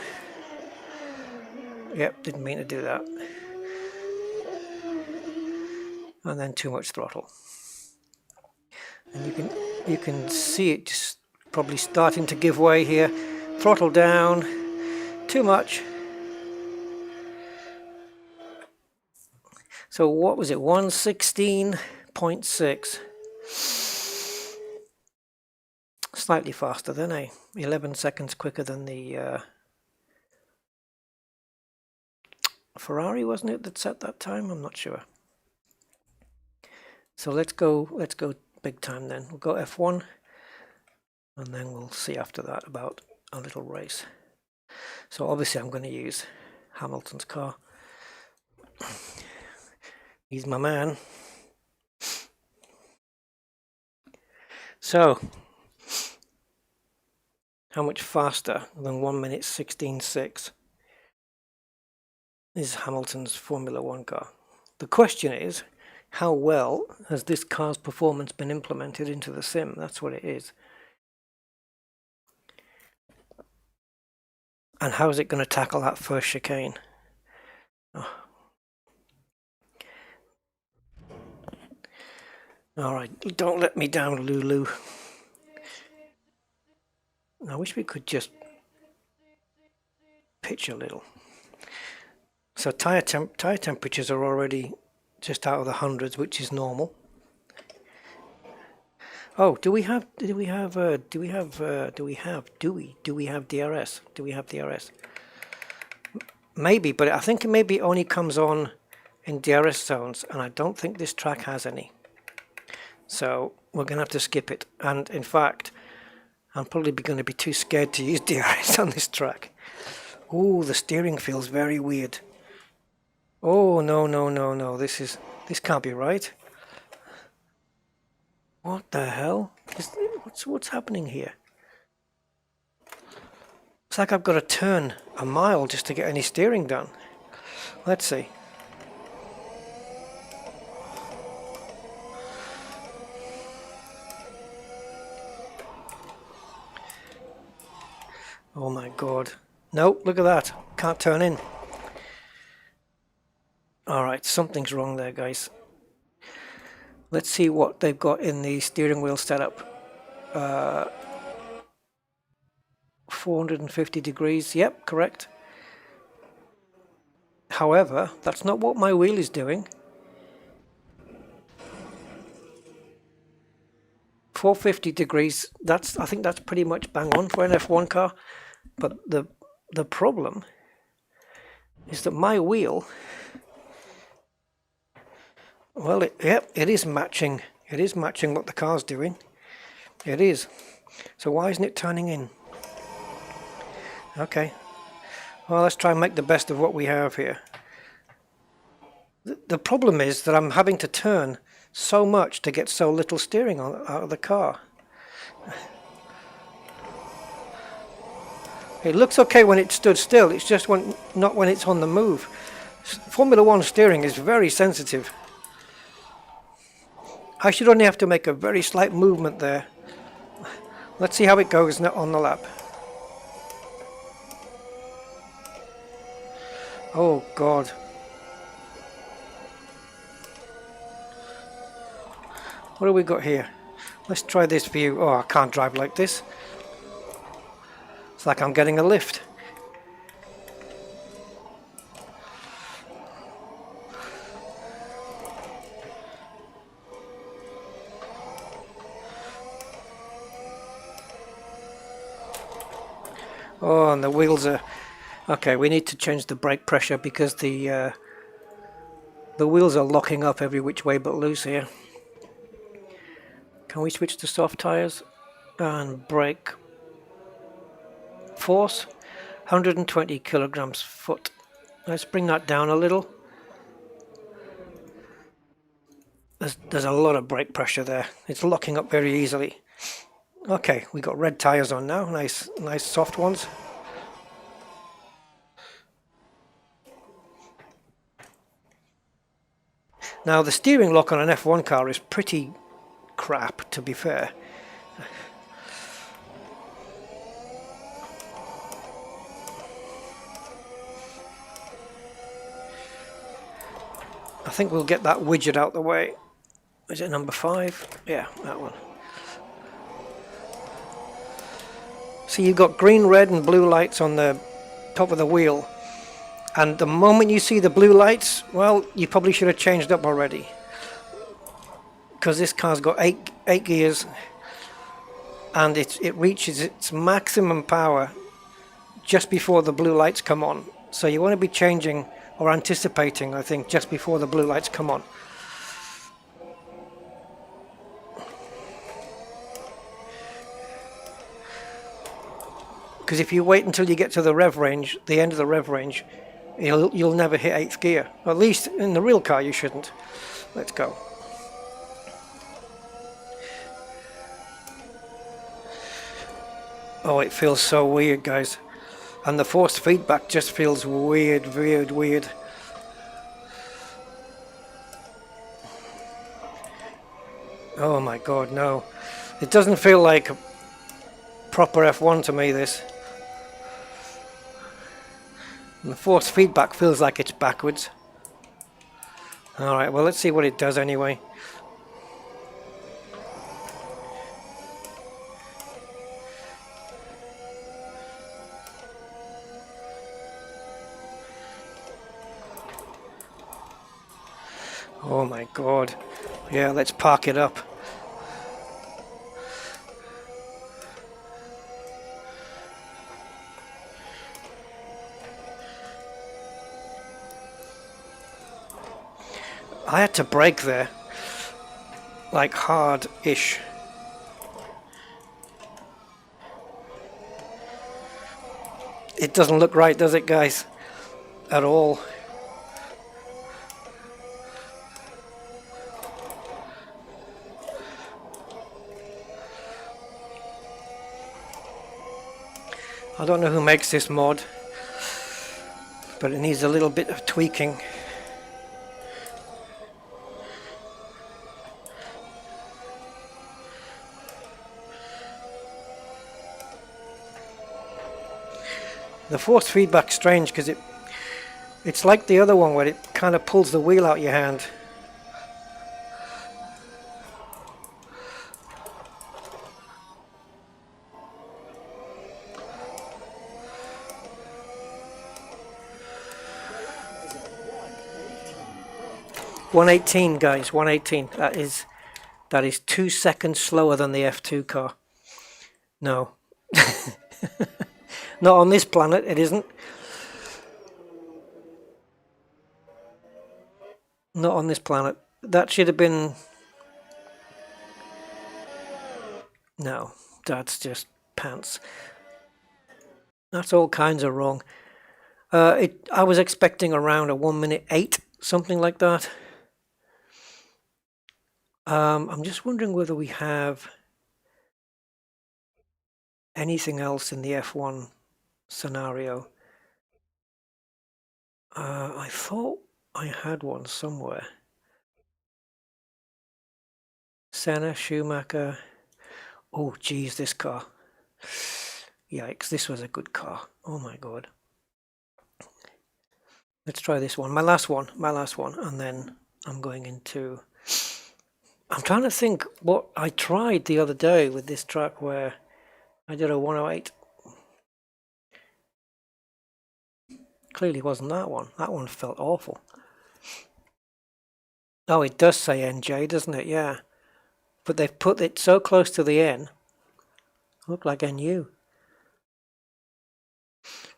Yep, didn't mean to do that. And then too much throttle. And you can see it just probably starting to give way here. Throttle down, too much. So what was it, 116.6. Slightly faster than 11 seconds quicker than the Ferrari, wasn't it, that set that time? I'm not sure. So let's go big time then. We'll go F1 and then we'll see after that about a little race. So obviously I'm going to use Hamilton's car. He's my man. So how much faster than 1 minute 16.6 is Hamilton's Formula One car? The question is, how well has this car's performance been implemented into the sim? That's what it is. And how is it going to tackle that first chicane? Oh. Alright, don't let me down, Lulu. I wish we could just pitch a little. So tire temperatures are already just out of the hundreds, which is normal. Oh, do we have DRS? Do we have DRS? Maybe, but I think it maybe only comes on in DRS zones, and I don't think this track has any. So we're going to have to skip it. And in fact, I'm probably going to be too scared to use DRS on this track. Ooh, the steering feels very weird. Oh, no, no, no, no. This can't be right. What the hell? What's happening here? It's like I've got to turn a mile just to get any steering done. Let's see. Oh my god. Nope, look at that. Can't turn in. Alright, something's wrong there, guys. Let's see what they've got in the steering wheel setup. 450 degrees. Yep, correct. However, that's not what my wheel is doing. 450 degrees, I think that's pretty much bang on for an F1 car. But the problem is that my wheel, well, it is matching. It is matching what the car's doing. It is. So why isn't it turning in? Okay. Well, let's try and make the best of what we have here. The problem is that I'm having to turn so much to get so little steering out of the car. It looks okay when it stood still, it's just not when it's on the move. Formula One steering is very sensitive. I should only have to make a very slight movement there. Let's see how it goes on the lap. Oh God. What have we got here? Let's try this view. Oh, I can't drive like this. It's like I'm getting a lift. Oh, and the wheels are... Okay, we need to change the brake pressure because the wheels are locking up every which way but loose here. Can we switch to soft tires? And brake force, 120 kilograms foot. Let's bring that down a little. There's a lot of brake pressure there. It's locking up very easily. Okay, we got red tires on now. Nice soft ones. Now the steering lock on an F1 car is pretty crap, to be fair. I think we'll get that widget out the way. Is it number 5? Yeah, that one. So you've got green, red and blue lights on the top of the wheel. And the moment you see the blue lights, well, you probably should have changed up already. Because this car's got eight gears. And it reaches its maximum power just before the blue lights come on. So you want to be changing or anticipating, I think, just before the blue lights come on. Because if you wait until you get to the rev range, the end of the rev range, you'll never hit 8th gear. Or at least in the real car you shouldn't. Let's go. Oh, it feels so weird, guys. And the force feedback just feels weird. Oh my God, no. It doesn't feel like a proper F1 to me, this. And the force feedback feels like it's backwards. Alright, well, let's see what it does anyway. Oh my God. Yeah, let's park it up. I had to brake there, like hard-ish. It doesn't look right, does it, guys? At all. I don't know who makes this mod, but it needs a little bit of tweaking. The force feedback's strange because it's like the other one where it kind of pulls the wheel out your hand. .118, guys, 118. That is 2 seconds slower than the F2 car. No. Not on this planet, it isn't. Not on this planet. That should have been... No, that's just pants. That's all kinds of wrong. I was expecting around a 1:08, something like that. I'm just wondering whether we have anything else in the F1 scenario. I thought I had one somewhere. Senna, Schumacher. Oh, geez, this car. Yikes, this was a good car. Oh my god. Let's try this one. My last one, and then I'm going into... I'm trying to think what I tried the other day with this track where I did a 108. Clearly wasn't that one. That one felt awful. Oh, it does say NJ, doesn't it? Yeah. But they've put it so close to the N. Look like NU.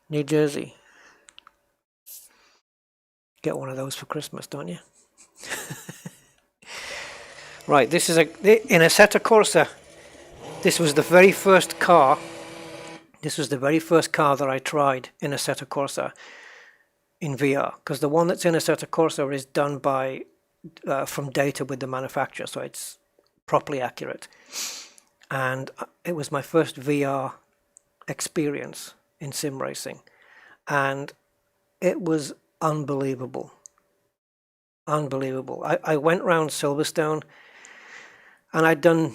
New Jersey. Get one of those for Christmas, don't you? Right, this is in Assetto Corsa. This was the very first car. This was the very first car that I tried in Assetto Corsa in VR, because the one that's in Assetto Corsa is done by from data with the manufacturer, so it's properly accurate. And it was my first VR experience in sim racing, and it was unbelievable. Unbelievable. I went around Silverstone, and I'd done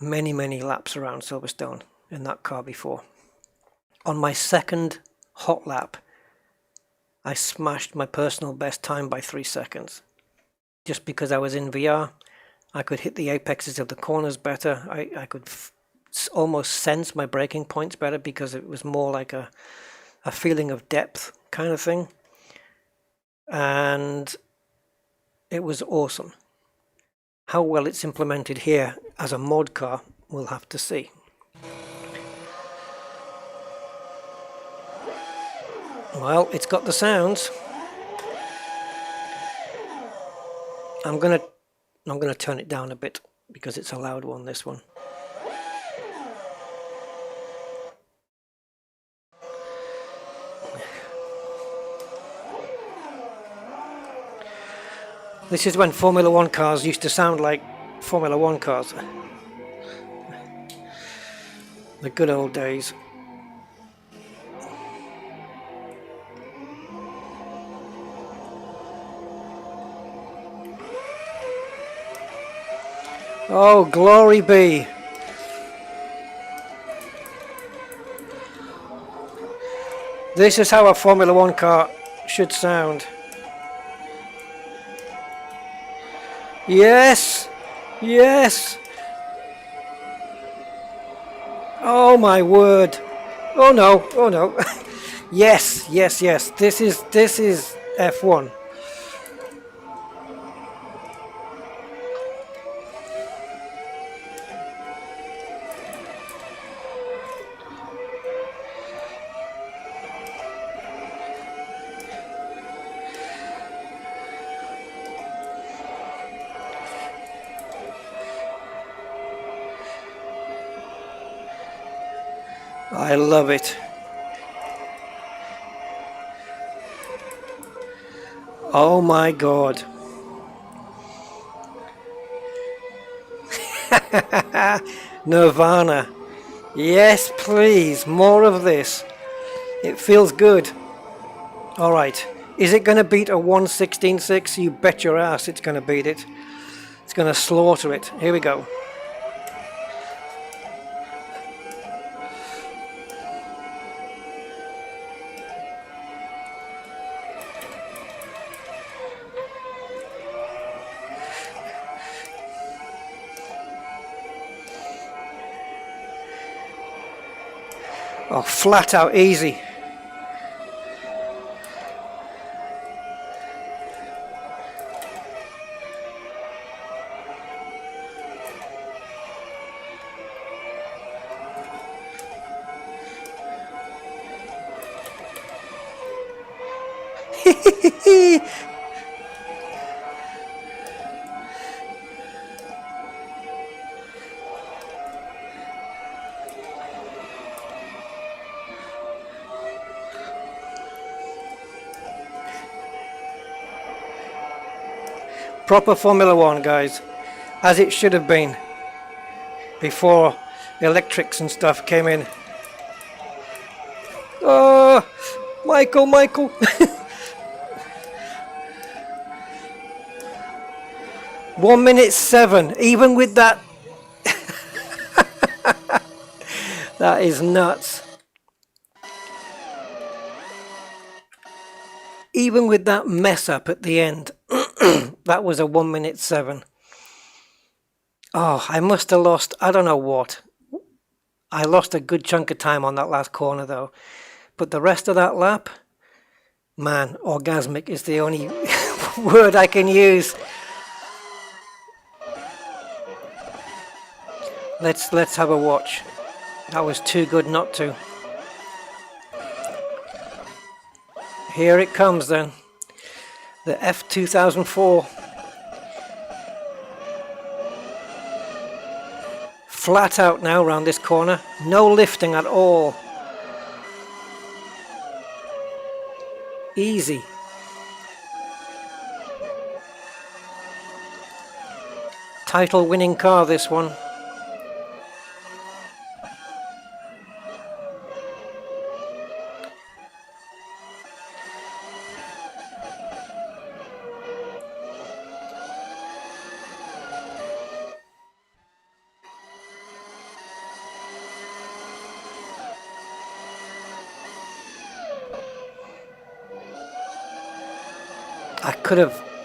many laps around Silverstone in that car before. On my second hot lap, I smashed my personal best time by 3 seconds. Just because I was in VR, I could hit the apexes of the corners better. I could almost sense my braking points better because it was more like a feeling of depth kind of thing. And it was awesome. How well it's implemented here as a mod car, we'll have to see. Well, it's got the sounds. I'm gonna turn it down a bit because it's a loud one, this one. This is when Formula One cars used to sound like Formula One cars. The good old days. Oh, glory be. This is how a Formula One car should sound. Yes! Yes! Oh my word! Oh no! Oh no! Yes! Yes! Yes! This is F1. I love it. Oh my god. Nirvana. Yes, please. More of this. It feels good. Alright. Is it going to beat a 1:16.6? You bet your ass it's going to beat it. It's going to slaughter it. Here we go. Oh, flat out easy. Proper Formula One, guys, as it should have been before electrics and stuff came in. Oh, Michael. 1:07, even with that. That is nuts. Even with that mess up at the end, that was a 1:07. Oh, I must have lost, I don't know what. I lost a good chunk of time on that last corner though. But the rest of that lap, man, orgasmic is the only word I can use. Let's have a watch. That was too good not to. Here it comes then. The F2004. Flat out now around this corner. No lifting at all. Easy. Title winning car, this one.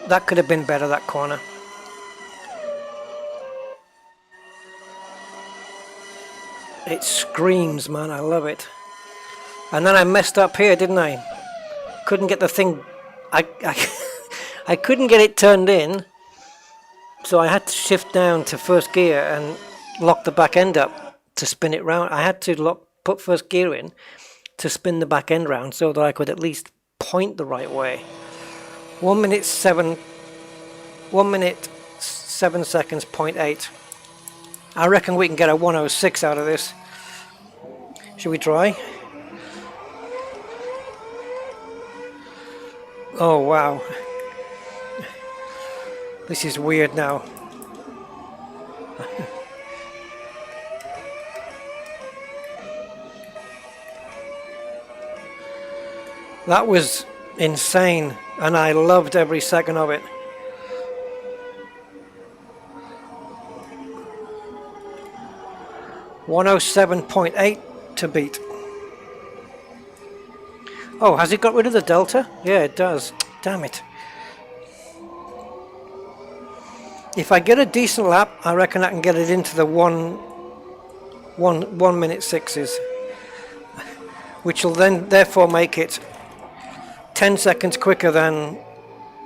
That could have been better, that corner. It screams, man, I love it. And then I messed up here, didn't I? Couldn't get the thing, I couldn't get it turned in, so I had to shift down to first gear and lock the back end up to spin it round. I had to put first gear in to spin the back end round so that I could at least point the right way. 1:07, 1:07 seconds, 0.8. I reckon we can get a 1:06 out of this. Should we try? Oh wow. This is weird now. That was insane, and I loved every second of it. .107.8 to beat. Oh, has it got rid of the delta? Yeah, it does. Damn it. If I get a decent lap, I reckon I can get it into the 1:06s, which will then therefore make it 10 seconds quicker than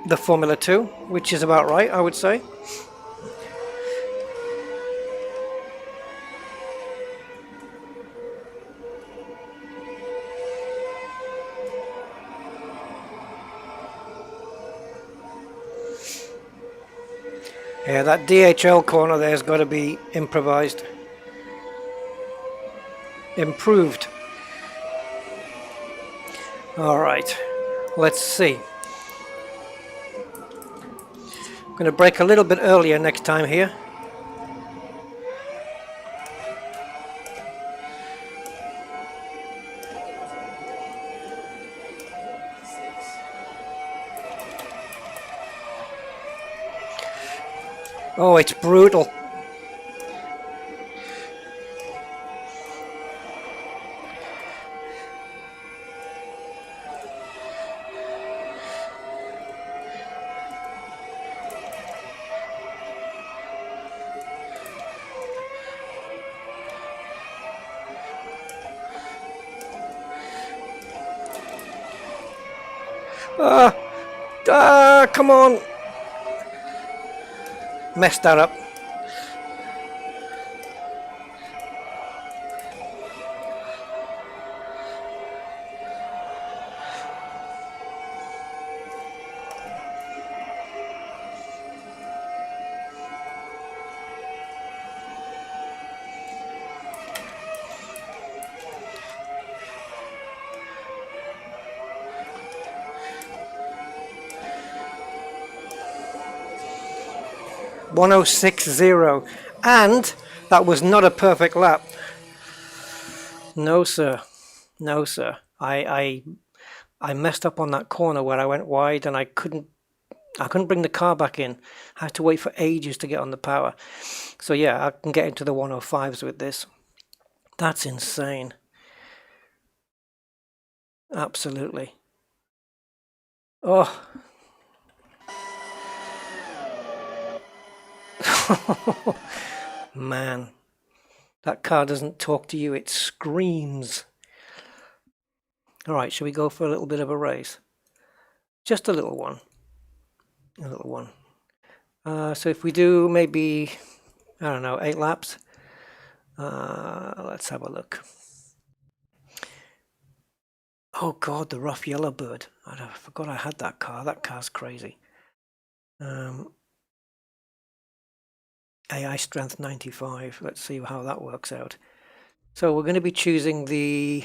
the Formula 2, which is about right, I would say. Yeah, that DHL corner there's got to be improvised. Improved. Alright, let's see. I'm going to brake a little bit earlier next time here. Oh, it's brutal. Come on. Messed that up. .1060, and that was not a perfect lap. No sir, no sir. I messed up on that corner where I went wide, and I couldn't bring the car back in. I had to wait for ages to get on the power. So yeah, I can get into the 105s with this. That's insane. Absolutely. Oh. Man, that car doesn't talk to you, it screams. All right, shall we go for a little bit of a race? Just a little one. A little one. So if we do maybe, I don't know, 8 laps, let's have a look. Oh God, the rough yellow bird. I forgot I had that car. That car's crazy. AI strength 95. Let's see how that works out. So we're going to be choosing the...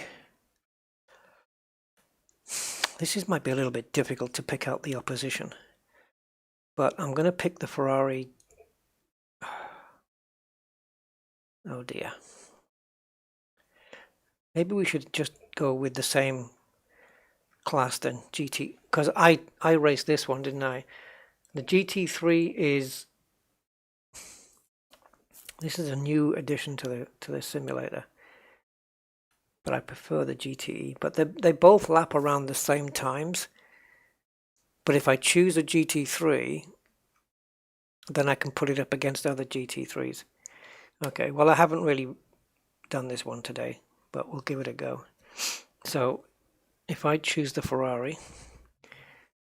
This might be a little bit difficult to pick out the opposition. But I'm going to pick the Ferrari. Oh dear. Maybe we should just go with the same class then, GT, because I raced this one, didn't I? The GT3 is... This is a new addition to the simulator. But I prefer the GTE. But they both lap around the same times. But if I choose a GT3, then I can put it up against other GT3s. Okay, well I haven't really done this one today, but we'll give it a go. So if I choose the Ferrari,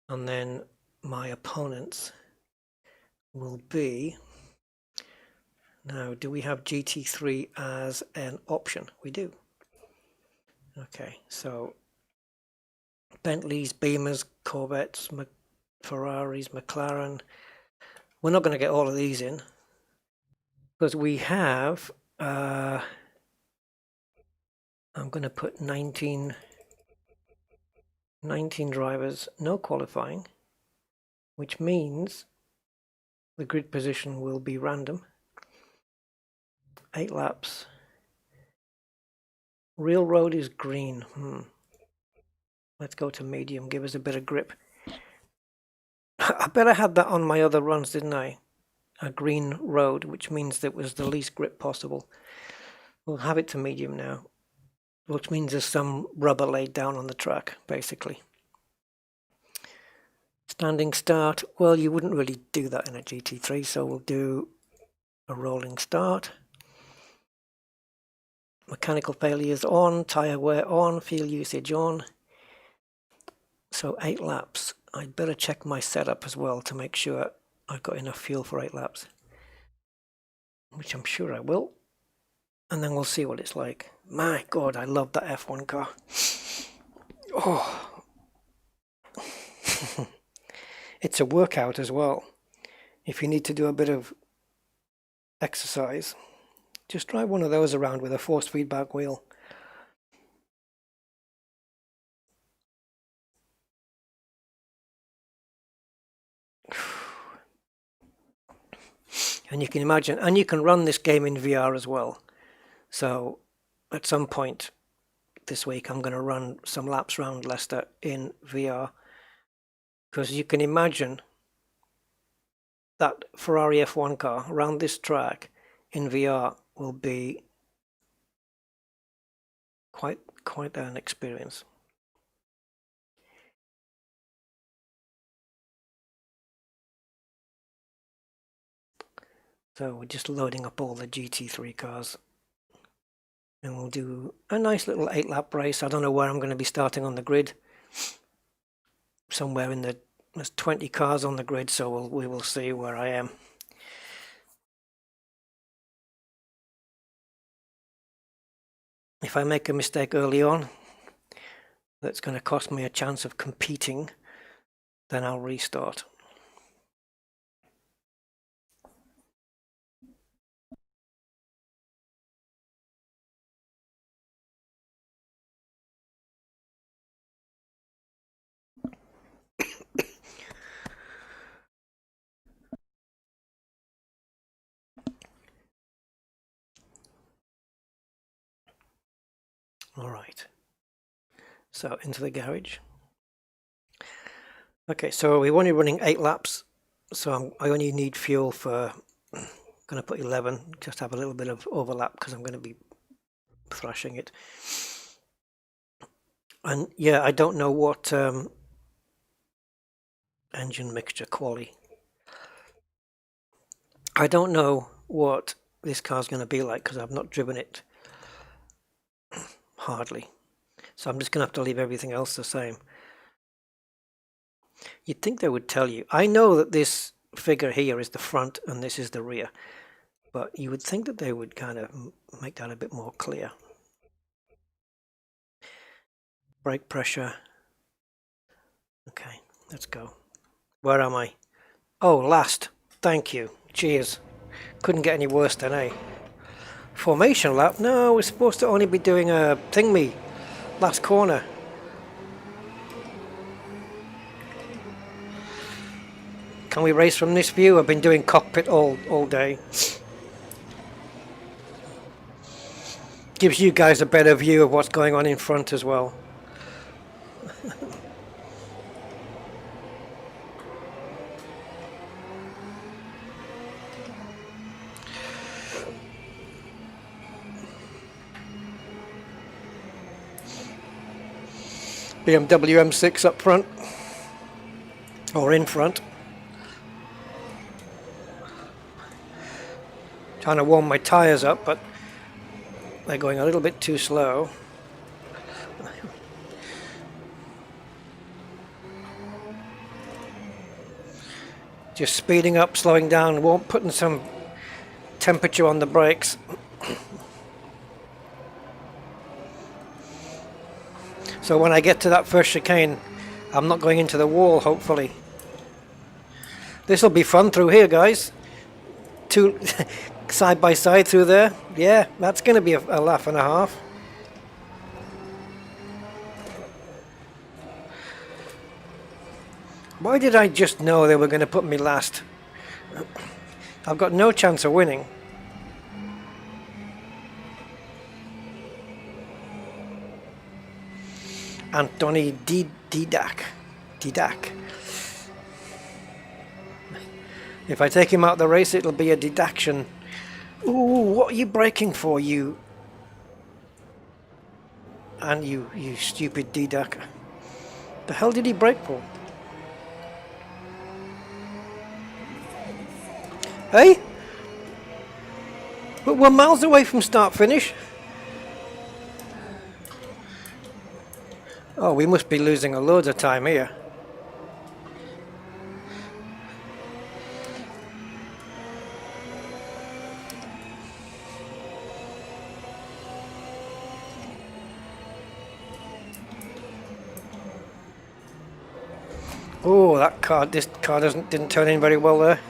and then my opponents will be... Now, do we have GT3 as an option? We do. Okay, so Bentleys, Beamers, Corvettes, Ferraris, Mclaren. We're not going to get all of these in because we have... I'm going to put 19 drivers, no qualifying, which means the grid position will be random. 8 laps. Real road is green. Let's go to medium, give us a bit of grip. I bet I had that on my other runs, didn't I? A green road, which means that was the least grip possible. We'll have it to medium now, which means there's some rubber laid down on the track, basically. Standing start. Well, you wouldn't really do that in a GT3, so we'll do a rolling start. Mechanical failures on, tyre wear on, fuel usage on. So 8 laps. I'd better check my setup as well to make sure I've got enough fuel for 8 laps. Which I'm sure I will. And then we'll see what it's like. My God, I love that F1 car. Oh. It's a workout as well. If you need to do a bit of exercise, just drive one of those around with a force feedback wheel. And you can imagine, and you can run this game in VR as well. So at some point this week, I'm going to run some laps around Leicester in VR, because you can imagine that Ferrari F1 car around this track in VR will be quite an experience. So we're just loading up all the GT3 cars, and we'll do a nice little 8-lap race. I don't know where I'm going to be starting on the grid. Somewhere in there's 20 cars on the grid, so we will see where I am. If I make a mistake early on, that's going to cost me a chance of competing, then I'll restart. All right, so into the garage. Okay, so we're only running 8 laps, so I only need fuel for, I'm going to put 11, just have a little bit of overlap because I'm going to be thrashing it. And yeah, I don't know what engine mixture quality. I don't know what this car's going to be like because I've not driven it hardly. So I'm just going to have to leave everything else the same. You'd think they would tell you. I know that this figure here is the front and this is the rear, but you would think that they would kind of make that a bit more clear. Brake pressure. Okay, let's go. Where am I? Oh, last. Thank you. Cheers. Couldn't get any worse than A. Formation lap? No, we're supposed to only be doing a thingy. Last corner. Can we race from this view? I've been doing cockpit all day. Gives you guys a better view of what's going on in front as well. BMW M6 up front, or in front. Trying to warm my tyres up, but they're going a little bit too slow. Just speeding up, slowing down, putting some temperature on the brakes. So when I get to that first chicane, I'm not going into the wall, hopefully. This will be fun through here, guys. Two side by side through there. Yeah, that's going to be a laugh and a half. Why did I just know they were going to put me last? I've got no chance of winning. Anthony Didac. If I take him out of the race, it'll be a deduction. Ooh, what are you braking for, you? And you stupid Didac. The hell did he brake for? Hey? But we're miles away from start-finish. Oh, we must be losing a load of time here. Oh, this car didn't turn in very well there.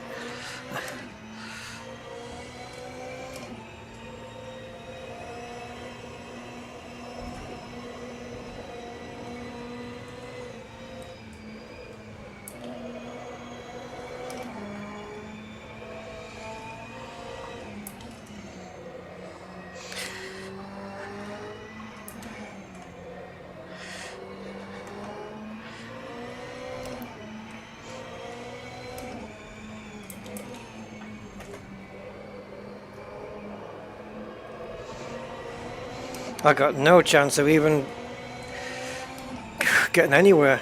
I got no chance of even getting anywhere.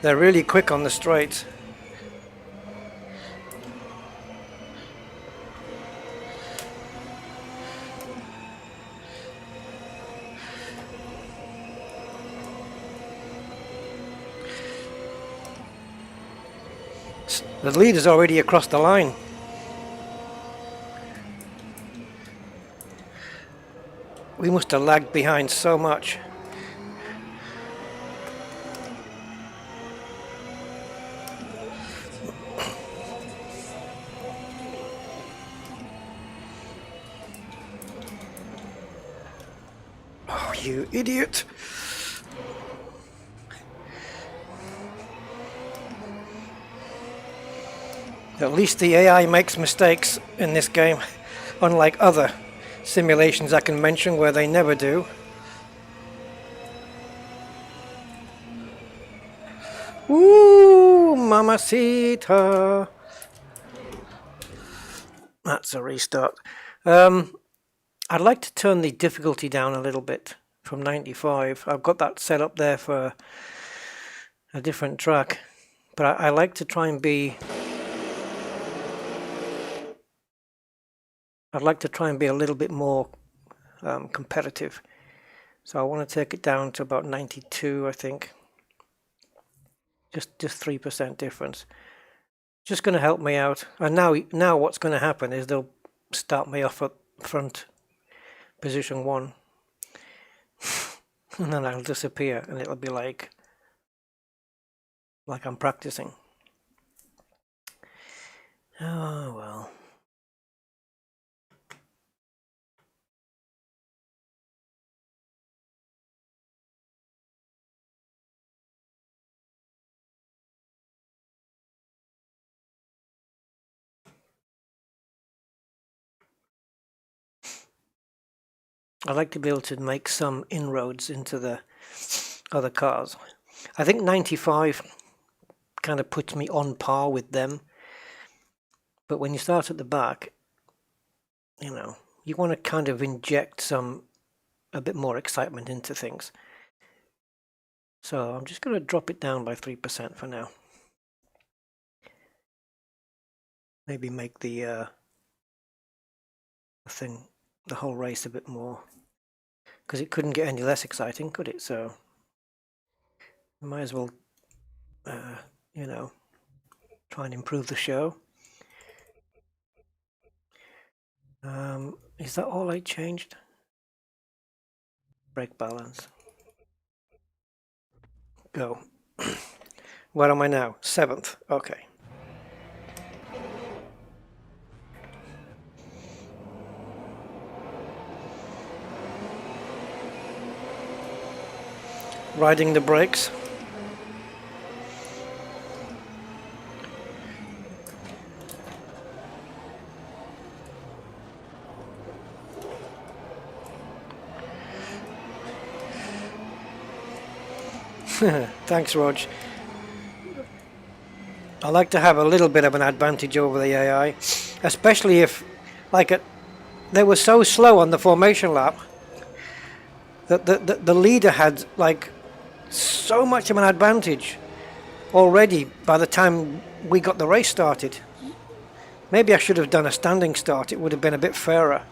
They're really quick on the straights. The lead is already across the line. We must have lagged behind so much. Oh, you idiot! At least the AI makes mistakes in this game, unlike other simulations I can mention where they never do. Ooh, mamacita! That's a restart. I'd like to turn the difficulty down a little bit from 95. I've got that set up there for a different track, but I like to try and be... I'd like to try and be a little bit more competitive. So I want to take it down to about 92, I think. Just 3% difference. Just going to help me out. And now what's going to happen is they'll start me off at front position 1. And then I'll disappear and it'll be like I'm practicing. Oh well. I like to be able to make some inroads into the other cars. I think 95 kind of puts me on par with them. But when you start at the back, you know, you want to kind of inject a bit more excitement into things. So I'm just going to drop it down by 3% for now. Maybe make the whole race a bit more, because it couldn't get any less exciting, could it? So might as well, you know, try and improve the show. Is that all I changed? Brake balance. Go. Where am I now? 7th. Okay. Riding the brakes. Thanks, Rog. I like to have a little bit of an advantage over the AI, especially if, like, they were so slow on the formation lap that the leader had, like, so much of an advantage already by the time we got the race started. Maybe I should have done a standing start. It would have been a bit fairer.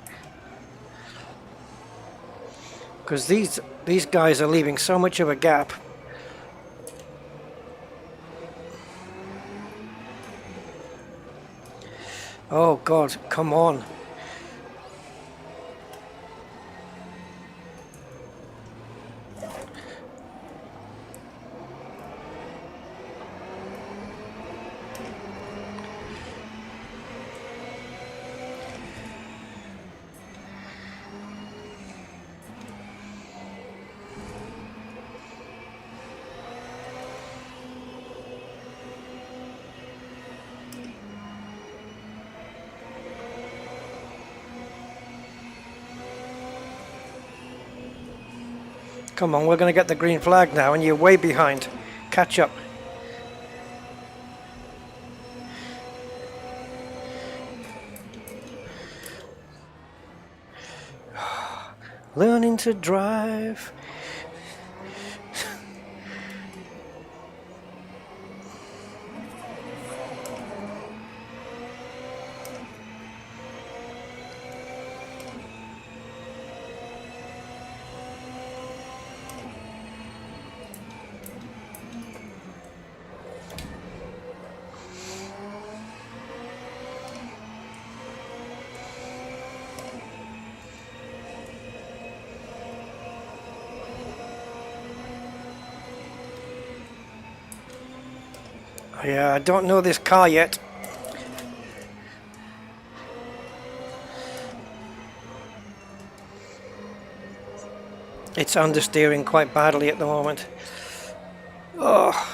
Because these guys are leaving so much of a gap. Oh God, come on. Come on, we're going to get the green flag now, and you're way behind. Catch up. learning to drive. Yeah, I don't know this car yet. It's understeering quite badly at the moment. Oh.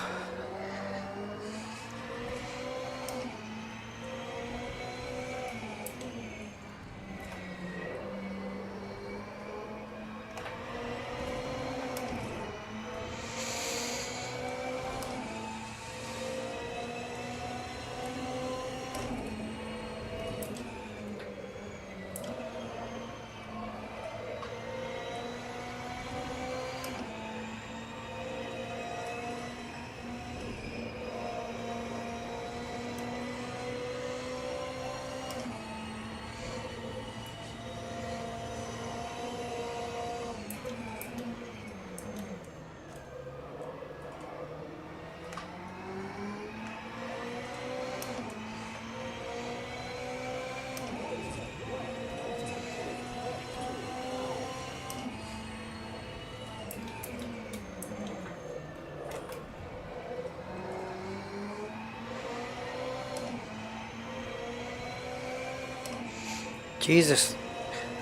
Jesus,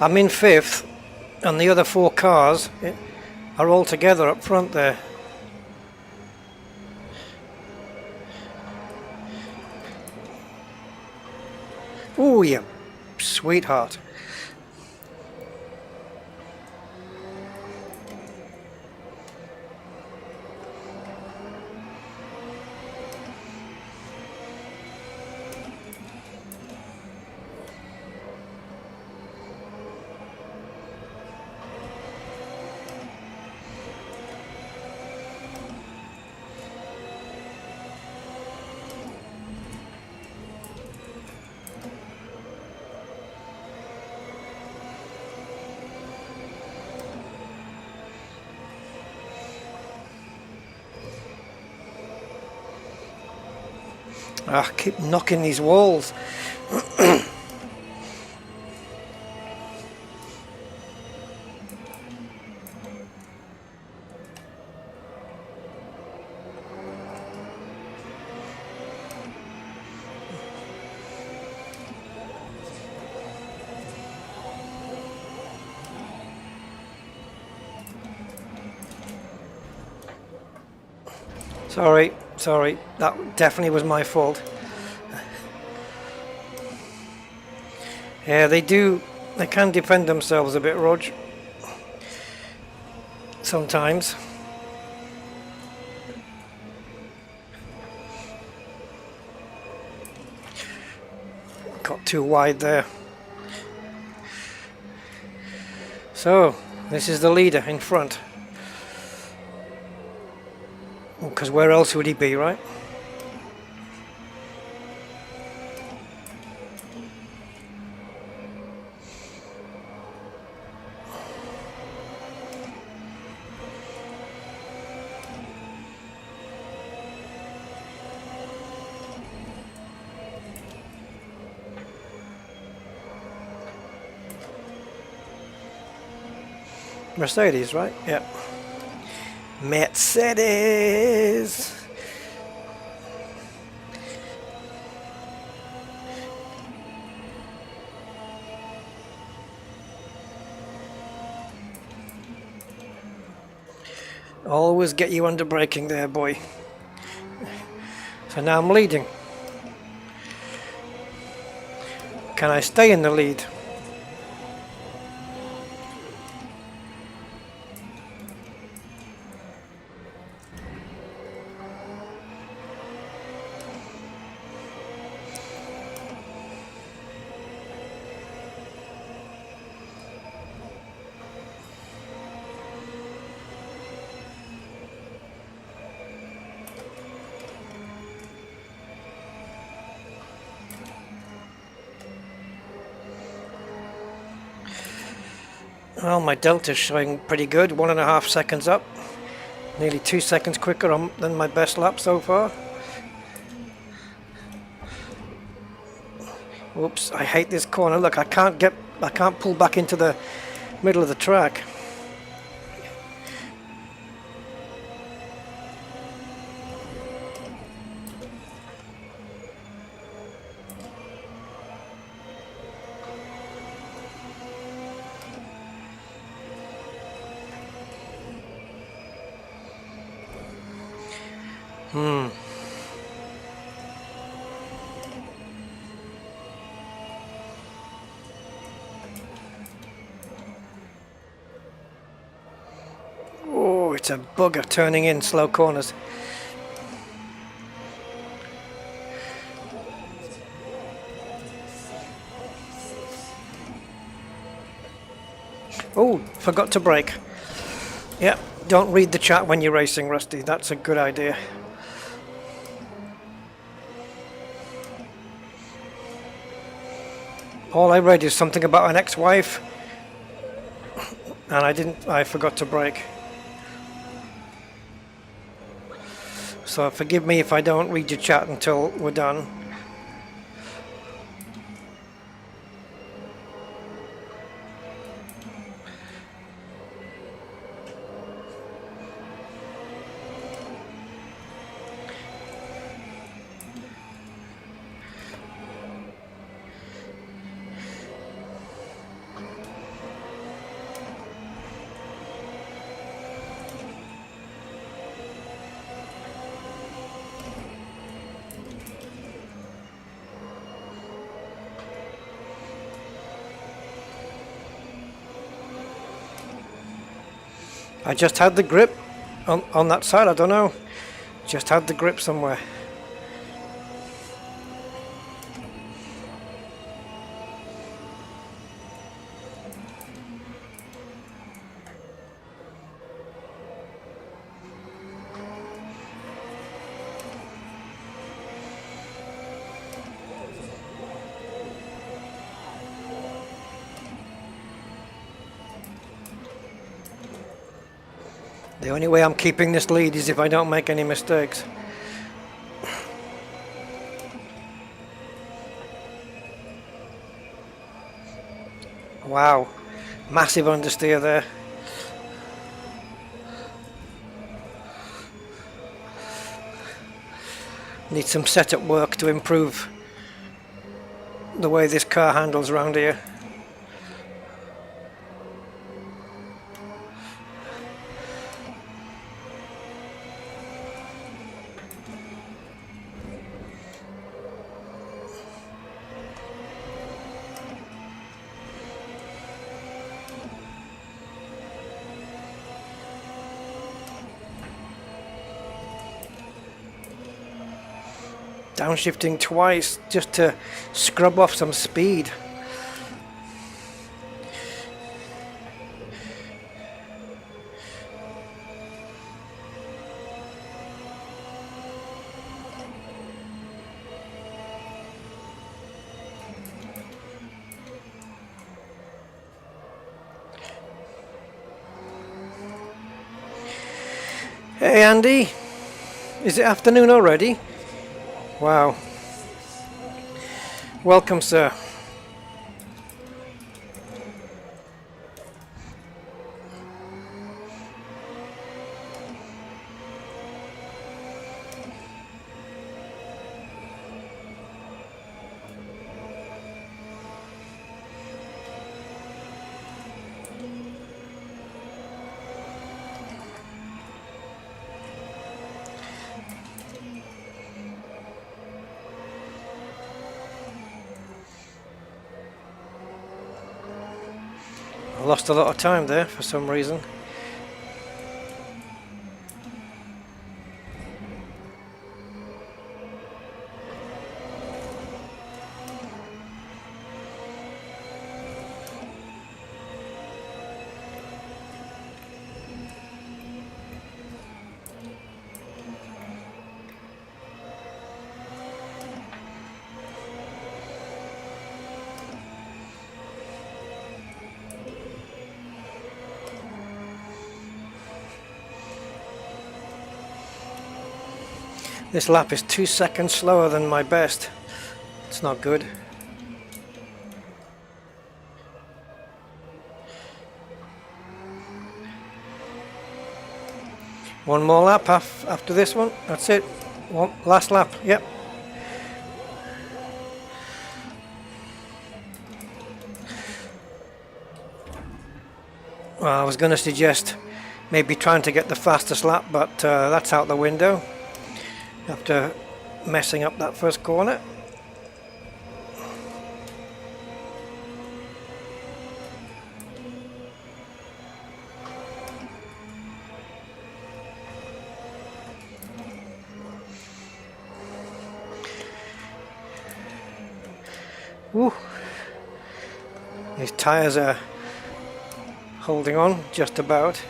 I'm in fifth, and the other four cars are all together up front there. Oh, you sweetheart. I keep knocking these walls. Sorry, that definitely was my fault. Yeah, they can defend themselves a bit, Rog. Sometimes. Got too wide there. So, this is the leader in front. Because where else would he be, right? Mercedes, right? Yeah. Mercedes! Always get you under braking there, boy. So now I'm leading. Can I stay in the lead? Well, my delta's showing pretty good, 1.5 seconds up. Nearly 2 seconds quicker than my best lap so far. Oops, I hate this corner. Look, I can't pull back into the middle of the track. Oh, it's a bugger turning in slow corners. Oh, forgot to brake. Yeah, don't read the chat when you're racing, Rusty. That's a good idea. All I read is something about an ex-wife, and I forgot to brake. So forgive me if I don't read your chat until we're done. I just had the grip on that side, I don't know. Just had the grip somewhere. The only way I'm keeping this lead is if I don't make any mistakes. Wow, massive understeer there. Need some setup work to improve the way this car handles around here. Downshifting twice just to scrub off some speed. Hey Andy, is it afternoon already? Wow. Welcome, sir. I lost a lot of time there for some reason. This lap is 2 seconds slower than my best. It's not good. One more lap after this one. That's it. One last lap. Yep. Well, I was going to suggest maybe trying to get the fastest lap, but that's out the window after messing up that first corner. Woo. These tyres are holding on just about.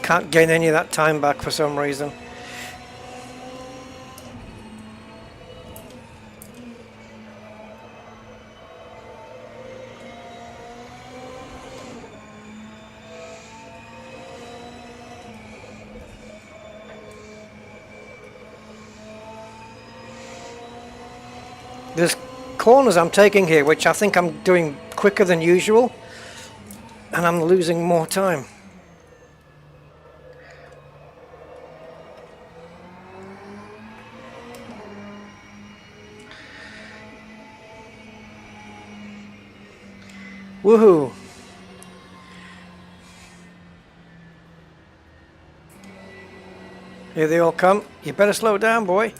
Can't gain any of that time back for some reason. There's corners I'm taking here which I think I'm doing quicker than usual, and I'm losing more time. Woohoo! Here they all come. You better slow down, boy.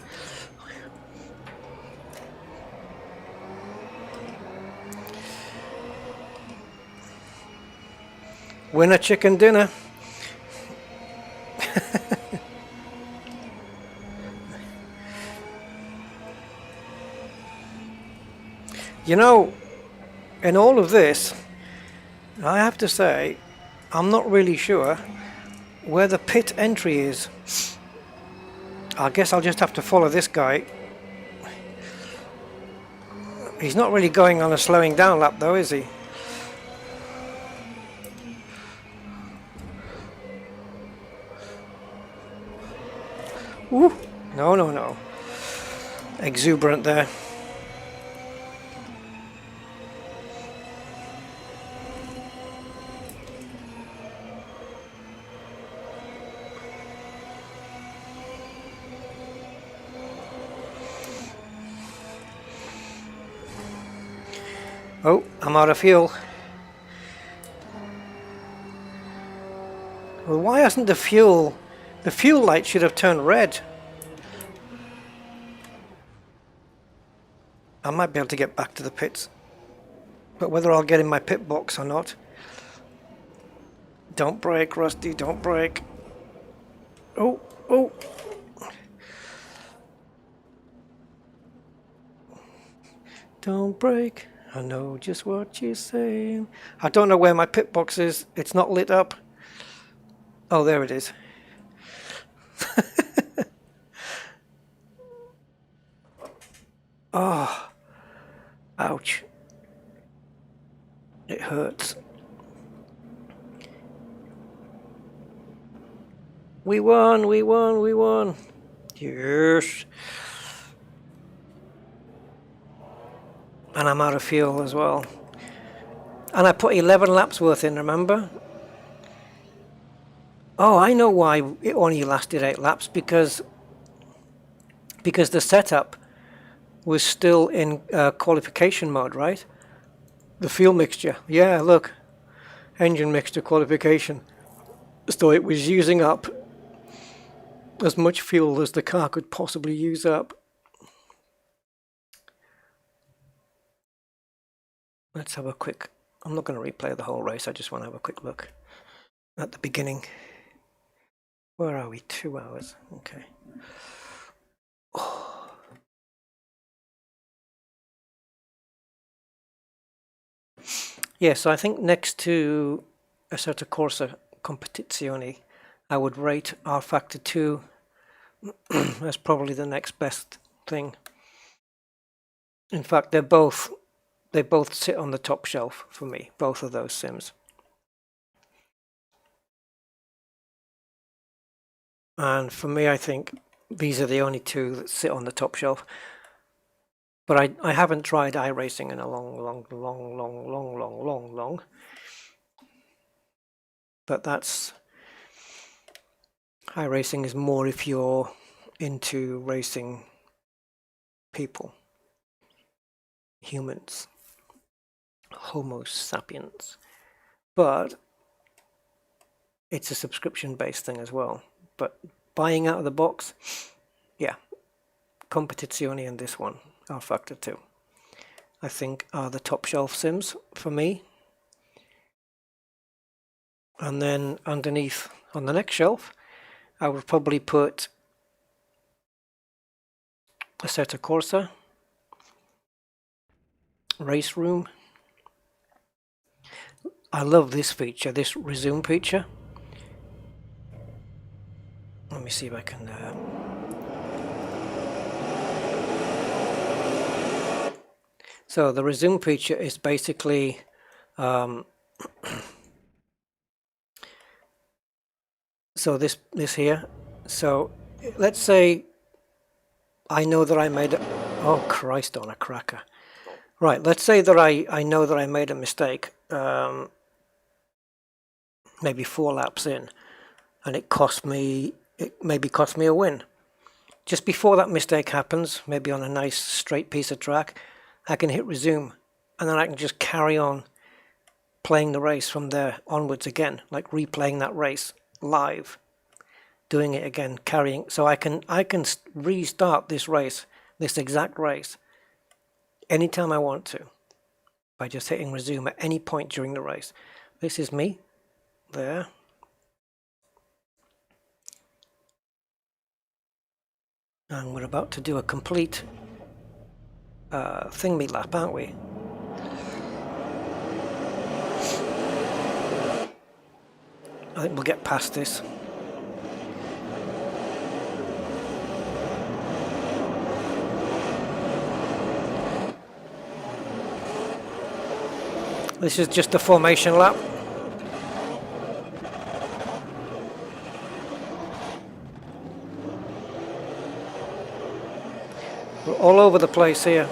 Winner chicken dinner. You know, in all of this, I have to say, I'm not really sure where the pit entry is. I guess I'll just have to follow this guy. He's not really going on a slowing down lap though, is he? Ooh, no, no, no. Exuberant there. Oh, I'm out of fuel. Well, why hasn't the fuel light should have turned red? I might be able to get back to the pits, but whether I'll get in my pit box or not. Don't brake, Rusty, don't brake. Oh, oh. Don't brake. I know just what you're saying. I don't know where my pit box is. It's not lit up. Oh, there it is. Oh, ouch. It hurts. We won, we won, we won. Yes. And I'm out of fuel as well. And I put 11 laps worth in, remember? Oh, I know why it only lasted 8 laps, because the setup was still in qualification mode, right? The fuel mixture. Yeah, look. Engine mixture qualification. So it was using up as much fuel as the car could possibly use up. Let's have a quick... I'm not going to replay the whole race, I just want to have a quick look at the beginning. Where are we? 2 hours. Okay. Oh. Yeah, so I think next to Assetto Corsa Competizione, I would rate RFactor 2 as probably the next best thing. In fact, they're both they both sit on the top shelf for me, both of those sims. And for me, I think these are the only two that sit on the top shelf. But I haven't tried iRacing in a long. But that's, iRacing is more if you're into racing people, humans, Homo sapiens. But it's a subscription-based thing as well. But buying out of the box, yeah, Competizione and this one, RFactor 2, I think are the top shelf sims for me. And then underneath on the next shelf, I would probably put Assetto Corsa, Race Room. I love this feature, this resume feature. Let me see if I can... So the resume feature is basically so this here. So let's say I know that I made a... Oh Christ on a cracker. Right, let's say that I know that I made a mistake, maybe 4 laps in, and it maybe cost me a win. Just before that mistake happens, maybe on a nice straight piece of track, I can hit resume, and then I can just carry on playing the race from there onwards again, like replaying that race live, doing it again, carrying. So I can restart this race, this exact race, anytime I want to, by just hitting resume at any point during the race. This is me there. And we're about to do a complete thingy lap, aren't we? I think we'll get past this. This is just a formation lap. We're all over the place here.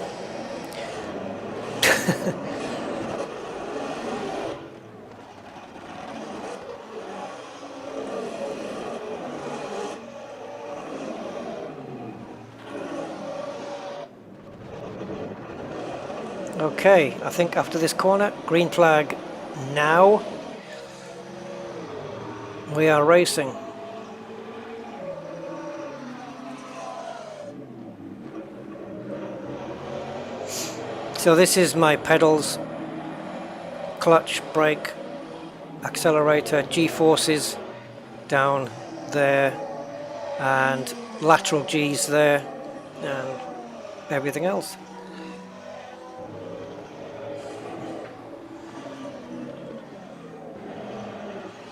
Okay, I think after this corner, green flag now. We are racing. So this is my pedals, clutch, brake, accelerator, G-forces down there, and lateral G's there, and everything else.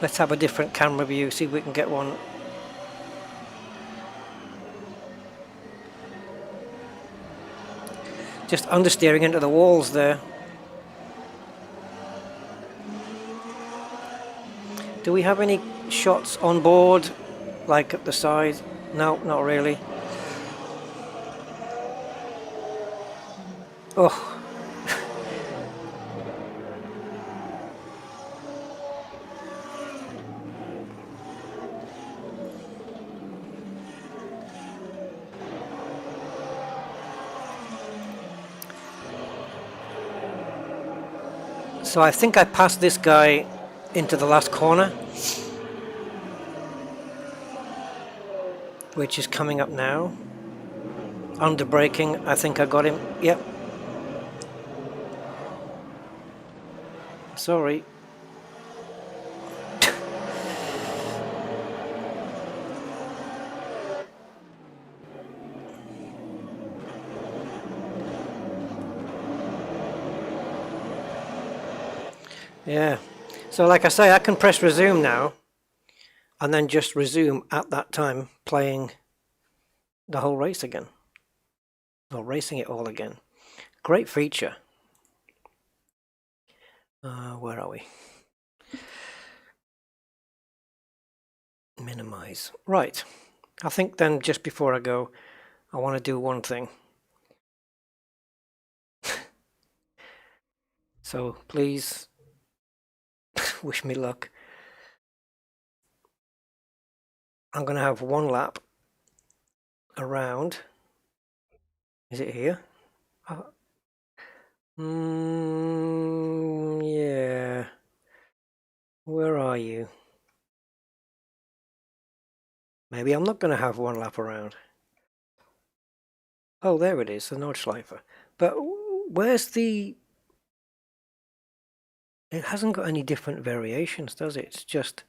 Let's have a different camera view, see if we can get one. Just understeering into the walls there. Do we have any shots on board, like at the side? No, not really. Oh. So I think I passed this guy into the last corner, which is coming up now. Under braking, I think I got him. Yep. Sorry. Yeah, so like I say, I can press resume now and then just resume at that time playing the whole race again, or racing it all again. Great feature. Where are we? Minimize. Right. I think then just before I go, I want to do one thing. So please wish me luck. I'm going to have one lap around. Is it here? Yeah. Where are you? Maybe I'm not going to have one lap around. Oh, there it is, the Nordschleife. But where's the... It hasn't got any different variations, does it? It's just...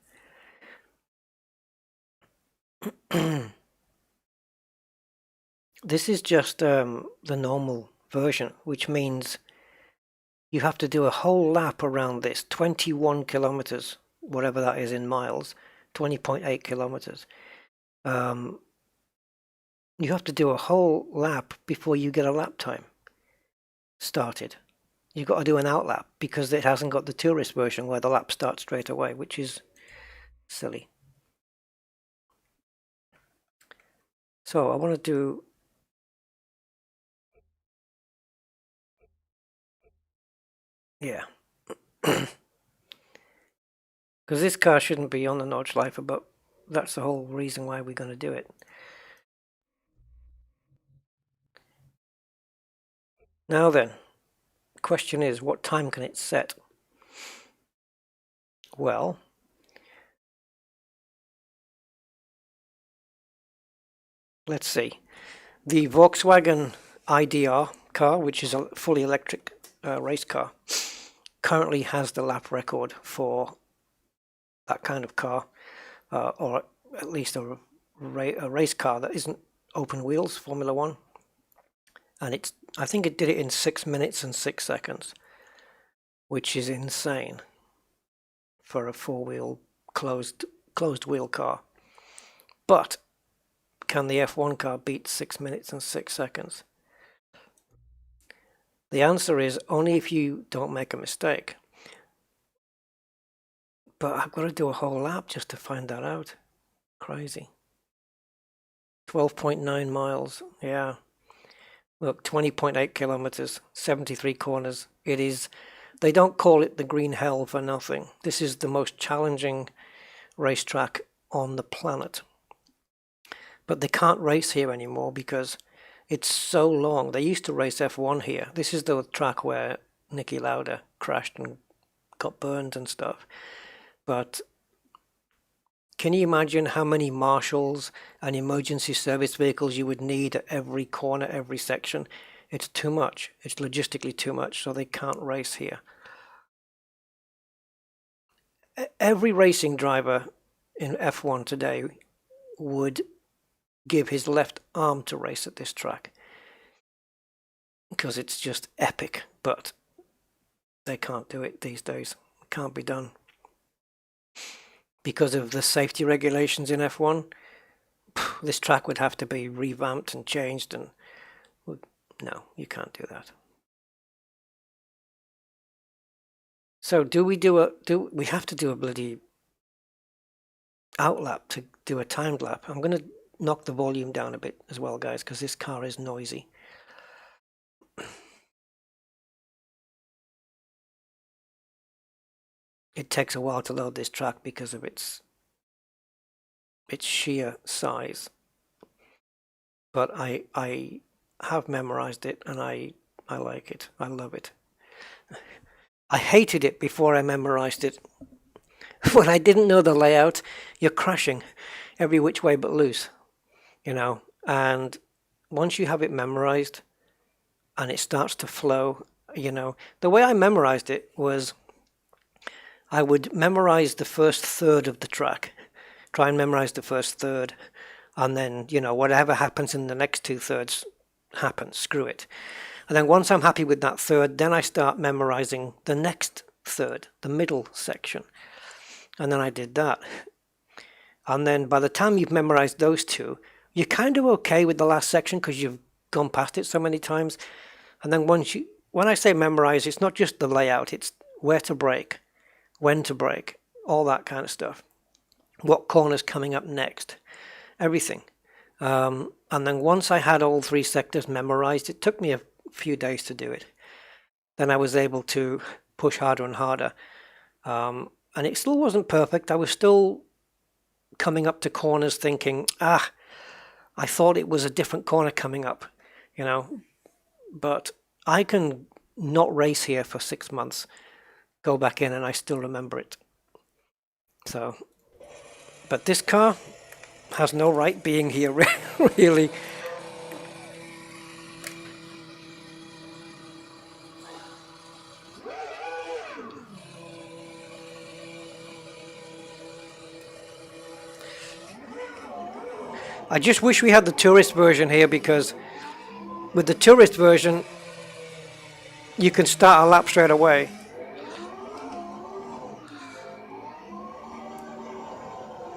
This is just the normal version, which means you have to do a whole lap around this, 21 kilometers, whatever that is in miles, 20.8 kilometers. You have to do a whole lap before you get a lap time started. You've got to do an outlap because it hasn't got the tourist version where the lap starts straight away, which is silly. So I want to do... Yeah. Because this car shouldn't be on the Nordschleife, but that's the whole reason why we're going to do it. Now then, the question is, what time can it set? Well, let's see. The Volkswagen IDR car, which is a fully electric race car, currently has the lap record for that kind of car, or at least a race car that isn't open wheels, Formula One. And I think it did it in 6 minutes and 6 seconds, which is insane for a four-wheel closed wheel car. But can the F1 car beat 6 minutes and 6 seconds? The answer is only if you don't make a mistake. But I've got to do a whole lap just to find that out. Crazy. 12.9 miles, yeah. Look, 20.8 kilometers, 73 corners. It is, they don't call it the Green Hell for nothing. This is the most challenging racetrack on the planet. But they can't race here anymore because it's so long. They used to race F1 here. This is the track where Niki Lauda crashed and got burned and stuff. But can you imagine how many marshals and emergency service vehicles you would need at every corner, every section? It's too much. It's logistically too much, so they can't race here. Every racing driver in F1 today would give his left arm to race at this track because it's just epic, but they can't do it these days. It can't be done. Because of the safety regulations in F1, this track would have to be revamped and changed, and no, you can't do that. So do we have to do a bloody outlap to do a timed lap? I'm going to knock the volume down a bit as well, guys, because this car is noisy. It takes a while to load this track because of its sheer size. But I have memorized it and I like it. I love it. I hated it before I memorized it. When I didn't know the layout, you're crashing every which way but loose, you know. And once you have it memorized and it starts to flow, you know, the way I memorized it was I would memorize the first third of the track, try and memorize the first third, and then, you know, whatever happens in the next 2/3 happens, screw it. And then once I'm happy with that third, then I start memorizing the next third, the middle section. And then I did that. And then by the time you've memorized those two, you're kind of okay with the last section because you've gone past it so many times. And then when I say memorize, it's not just the layout, it's where to brake, when to brake, all that kind of stuff. What corner's coming up next, everything. And then once I had all 3 sectors memorized, it took me a few days to do it. Then I was able to push harder and harder. And it still wasn't perfect. I was still coming up to corners thinking, I thought it was a different corner coming up, you know. But I can not race here for 6 months, go back in, and I still remember it. So, but this car has no right being here, really. I just wish we had the tourist version here, because with the tourist version you can start a lap straight away.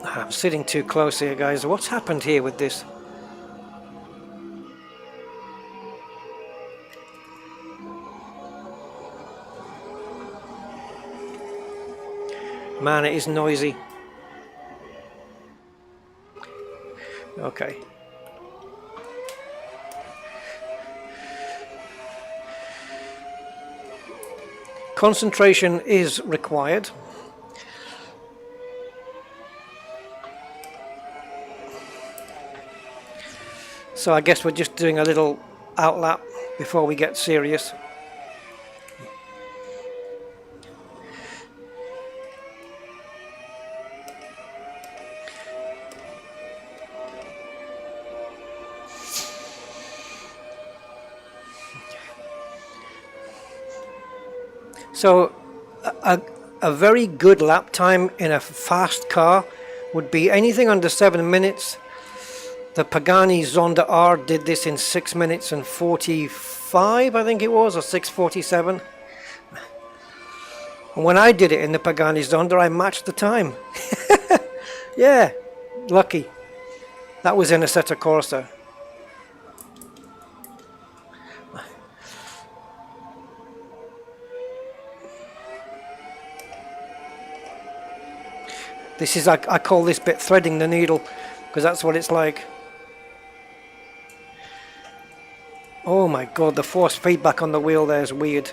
I'm sitting too close here, guys. What's happened here with this? Man, it is noisy. Okay. Concentration is required. So I guess we're just doing a little outlap before we get serious. So a very good lap time in a fast car would be anything under 7 minutes. The Pagani Zonda R did this in 6 minutes and 45, I think it was, or 6:47. And when I did it in the Pagani Zonda, I matched the time. Yeah, lucky. That was in Assetto Corsa. This is, I call this bit threading the needle, because that's what it's like. Oh my god, the force feedback on the wheel there is weird.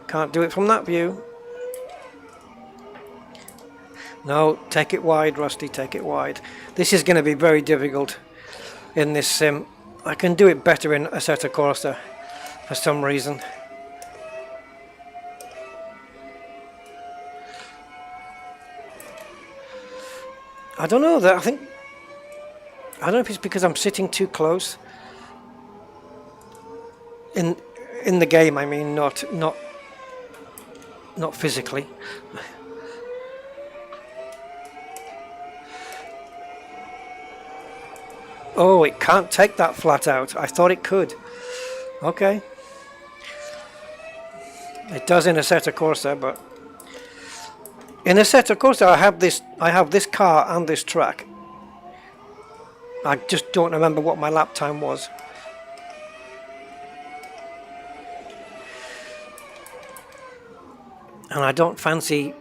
Can't do it from that view. No, take it wide, Rusty, take it wide. This is going to be very difficult in this sim. I can do it better in Assetto Corsa for some reason. I don't know, I don't know if it's because I'm sitting too close. In the game, I mean, not physically. Oh, it can't take that flat out. I thought it could. Okay. It does in Assetto Corsa, but in Assetto Corsa I have this car and this track. I just don't remember what my lap time was. And I don't fancy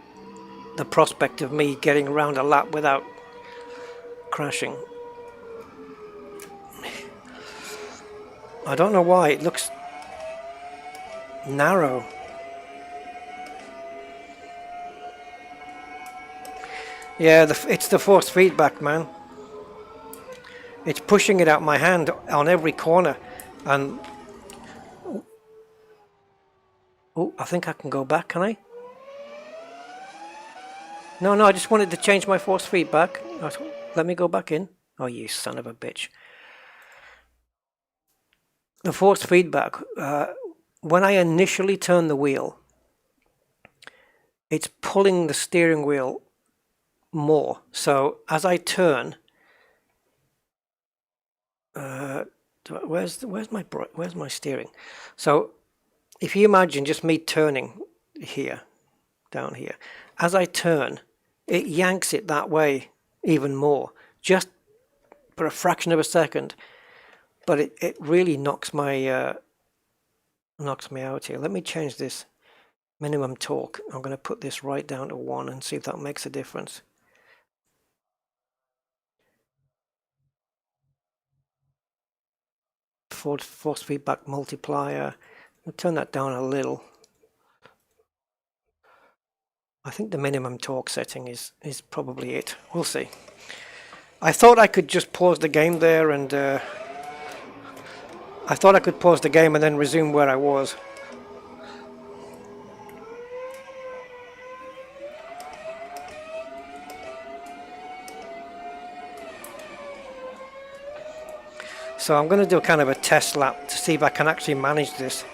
the prospect of me getting around a lap without crashing. I don't know why, it looks narrow. Yeah, it's the force feedback, man. It's pushing it out my hand on every corner. And oh, I think I can go back, can I? No, I just wanted to change my force feedback. Let me go back in. Oh, you son of a bitch. The force feedback, when I initially turn the wheel, it's pulling the steering wheel more. So as I turn, where's my steering? So if you imagine just me turning here, down here, as I turn, it yanks it that way even more, just for a fraction of a second. But it really knocks me out here. Let me change this Minimum torque. I'm going to put this right down to 1 and see if that makes a difference. Force feedback multiplier. I'll turn that down a little. I think the minimum torque setting is probably it. We'll see. I thought I could just pause the game there, and I thought I could pause the game and then resume where I was. So I'm going to do kind of a test lap to see if I can actually manage this,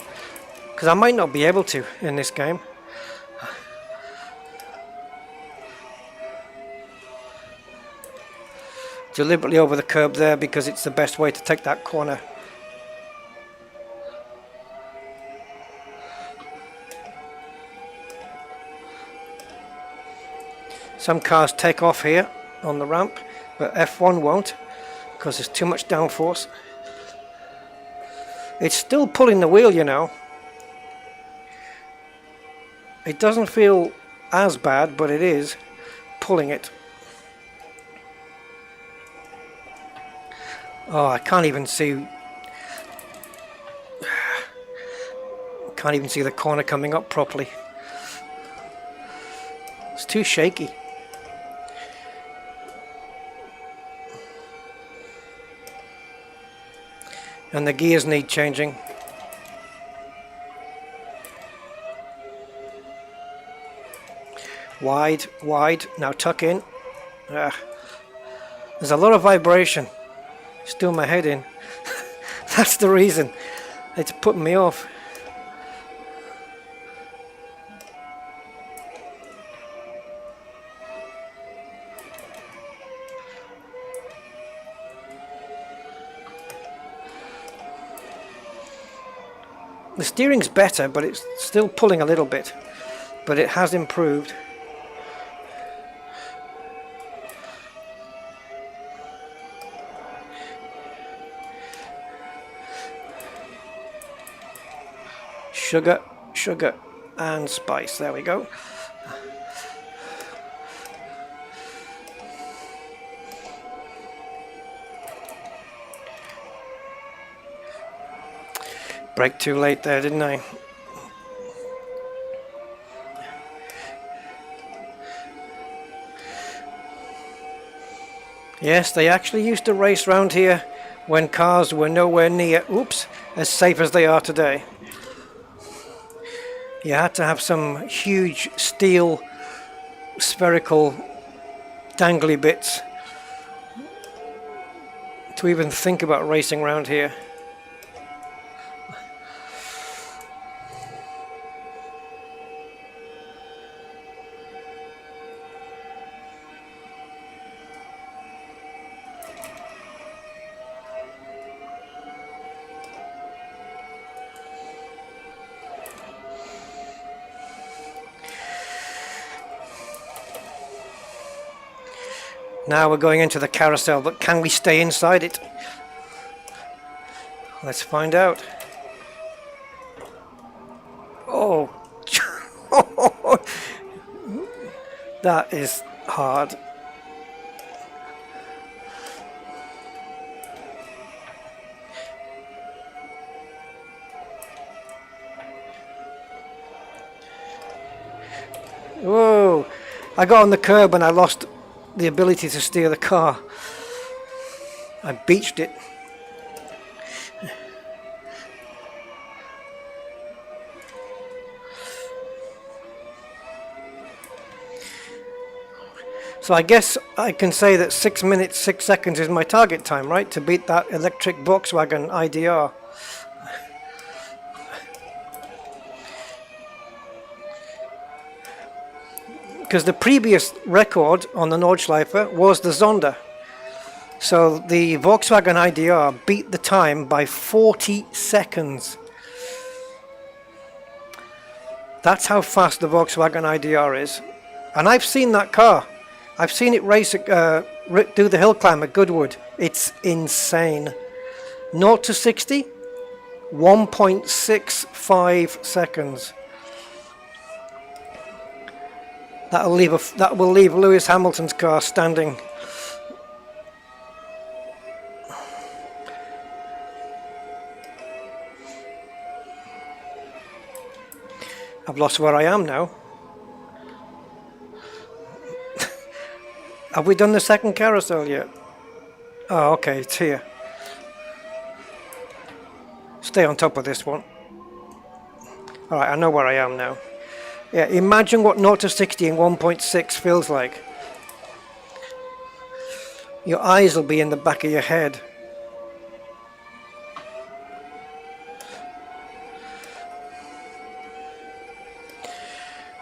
because I might not be able to in this game. Deliberately over the curb there because it's the best way to take that corner. Some cars take off here on the ramp, but F1 won't because there's too much downforce. It's still pulling the wheel, you know. It doesn't feel as bad, but it is pulling it. Oh, I can't even see. Can't even see the corner coming up properly. It's too shaky. And the gears need changing. Wide, wide. Now tuck in. There's a lot of vibration. It's doing my head in. That's the reason. It's putting me off. The steering's better, but it's still pulling a little bit. But it has improved. Sugar, sugar, and spice. There we go. Brake too late there, didn't I? Yes, they actually used to race round here when cars were nowhere near, oops, as safe as they are today. You had to have some huge steel spherical dangly bits to even think about racing around here. Now we're going into the carousel, but can we stay inside it? Let's find out. Oh, that is hard. Whoa, I got on the curb and I lost the ability to steer the car. I beached it. So I guess I can say that 6 minutes 6 seconds is my target time, right? To beat that electric Volkswagen IDR. Because the previous record on the Nordschleife was the Zonda. So the Volkswagen IDR beat the time by 40 seconds. That's how fast the Volkswagen IDR is. And I've seen that car. I've seen it race, do the hill climb at Goodwood. It's insane. 0 to 60, 1.65 seconds. That will leave Lewis Hamilton's car standing. I've lost where I am now. Have we done the second carousel yet? Oh, okay, it's here. Stay on top of this one. Alright, I know where I am now. Yeah, imagine what 0 to 60 in 1.6 feels like. Your eyes will be in the back of your head.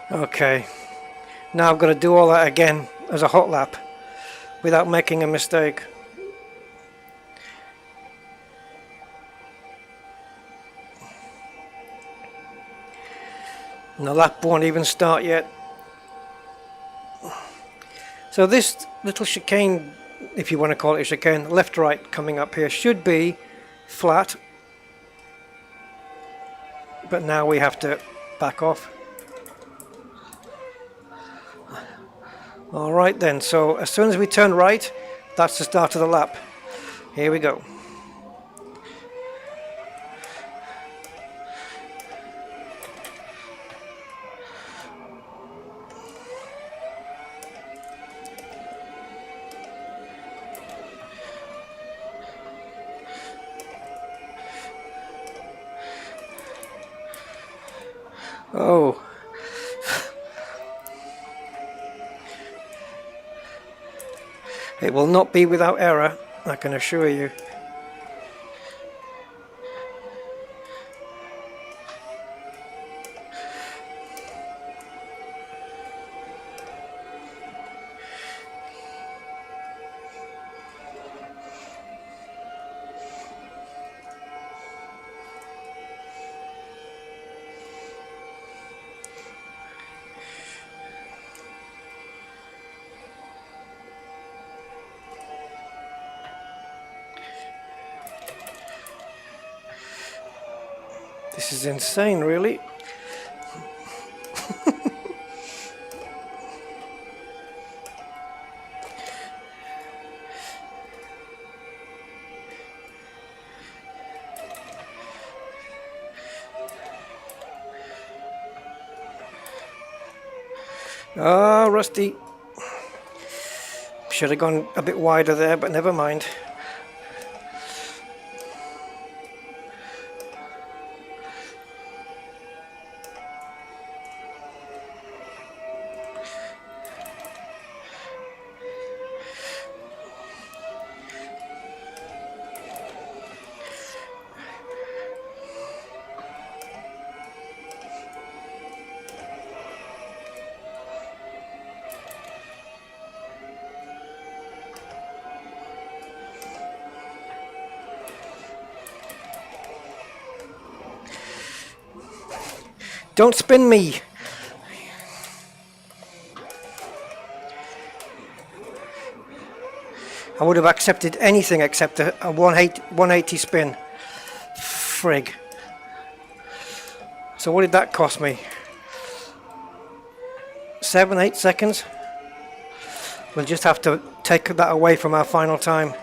Okay, now I've got to do all that again as a hot lap without making a mistake. And the lap won't even start yet. So this little chicane, if you want to call it a chicane, left-right coming up here, should be flat. But now we have to back off. Alright then, so as soon as we turn right, that's the start of the lap. Here we go. Oh. It will not be without error, I can assure you. This is insane, really. Ah, Rusty. Should have gone a bit wider there, but never mind. Don't spin me! I would have accepted anything except a 180 spin. Frig. So what did that cost me? 7-8 seconds? We'll just have to take that away from our final time.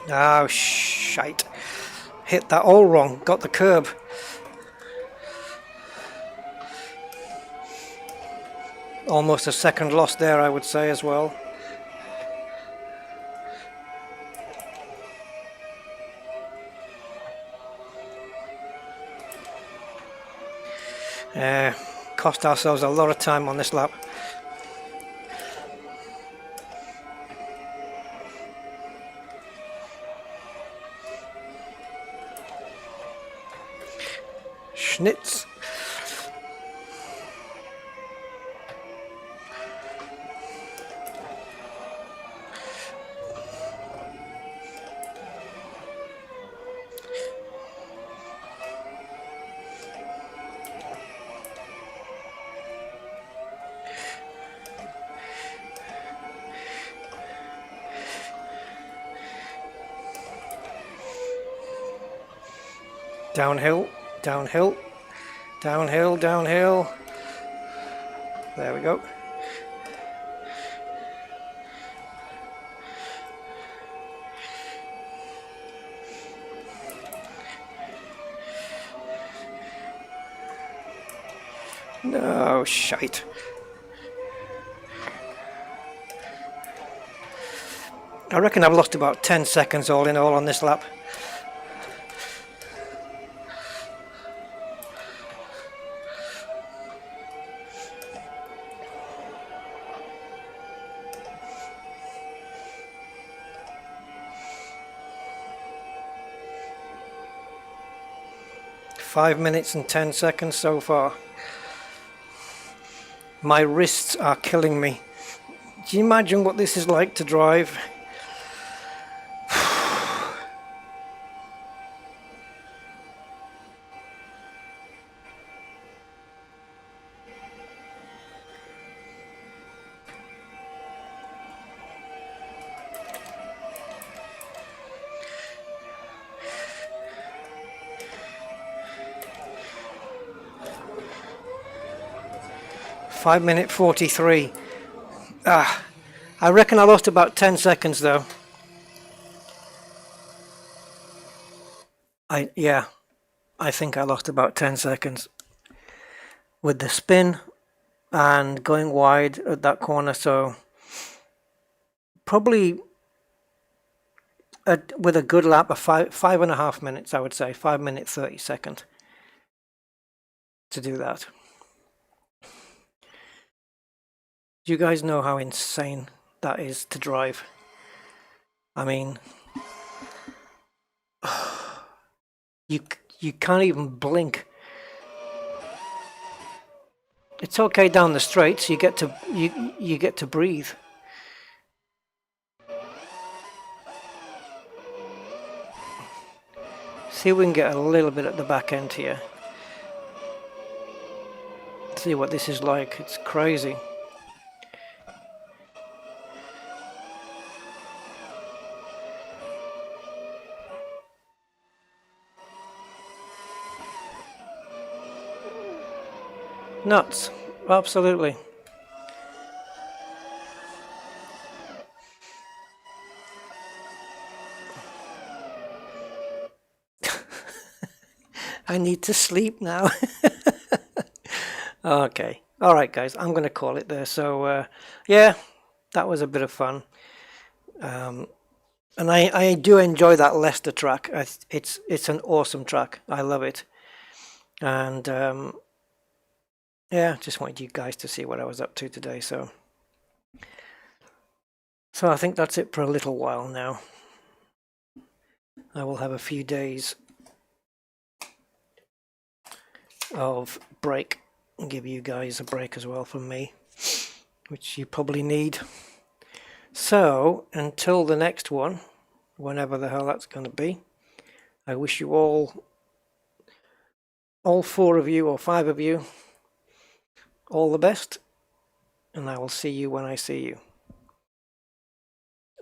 Oh, shite. Hit that all wrong. Got the curb. Almost a second lost there, I would say, as well. Cost ourselves a lot of time on this lap. Schnitz. Downhill, downhill, downhill, downhill. There we go. No, shite. I reckon I've lost about 10 seconds all in all on this lap. Five minutes and 10 seconds so far. My wrists are killing me. Do you imagine what this is like to drive? Five minute 43. I reckon I lost about 10 seconds though. Yeah, I think I lost about 10 seconds with the spin and going wide at that corner. So probably with a good lap of 5.5 minutes, I would say 5 minute 30 second to do that. Do you guys know how insane that is to drive? I mean, you can't even blink. It's okay down the straights. You get to breathe. See if we can get a little bit at the back end here. See what this is like. It's crazy. Nuts, absolutely. I need to sleep now. Okay, all right guys, I'm gonna call it there. So yeah, that was a bit of fun, and I do enjoy that Leicester track. It's an awesome track. I love it, and yeah, just wanted you guys to see what I was up to today. So I think that's it for a little while now. I will have a few days of break and give you guys a break as well from me, which you probably need. So until the next one, whenever the hell that's going to be, I wish you all four of you or five of you, all the best, and I will see you when I see you.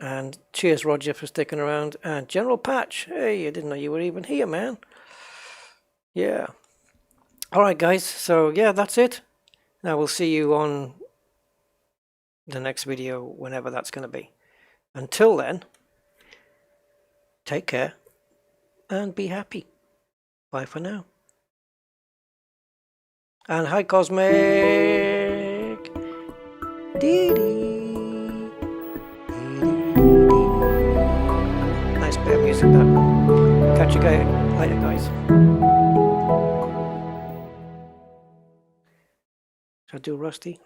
And cheers Roger for sticking around, and General Patch, hey, I didn't know you were even here, man. Yeah. Alright guys, so yeah, that's it. Now we'll see you on the next video, whenever that's going to be. Until then, take care and be happy. Bye for now. And hi Cosmic! Dee-dee. Nice bit of music that. Catch you later guys. do, Rusty?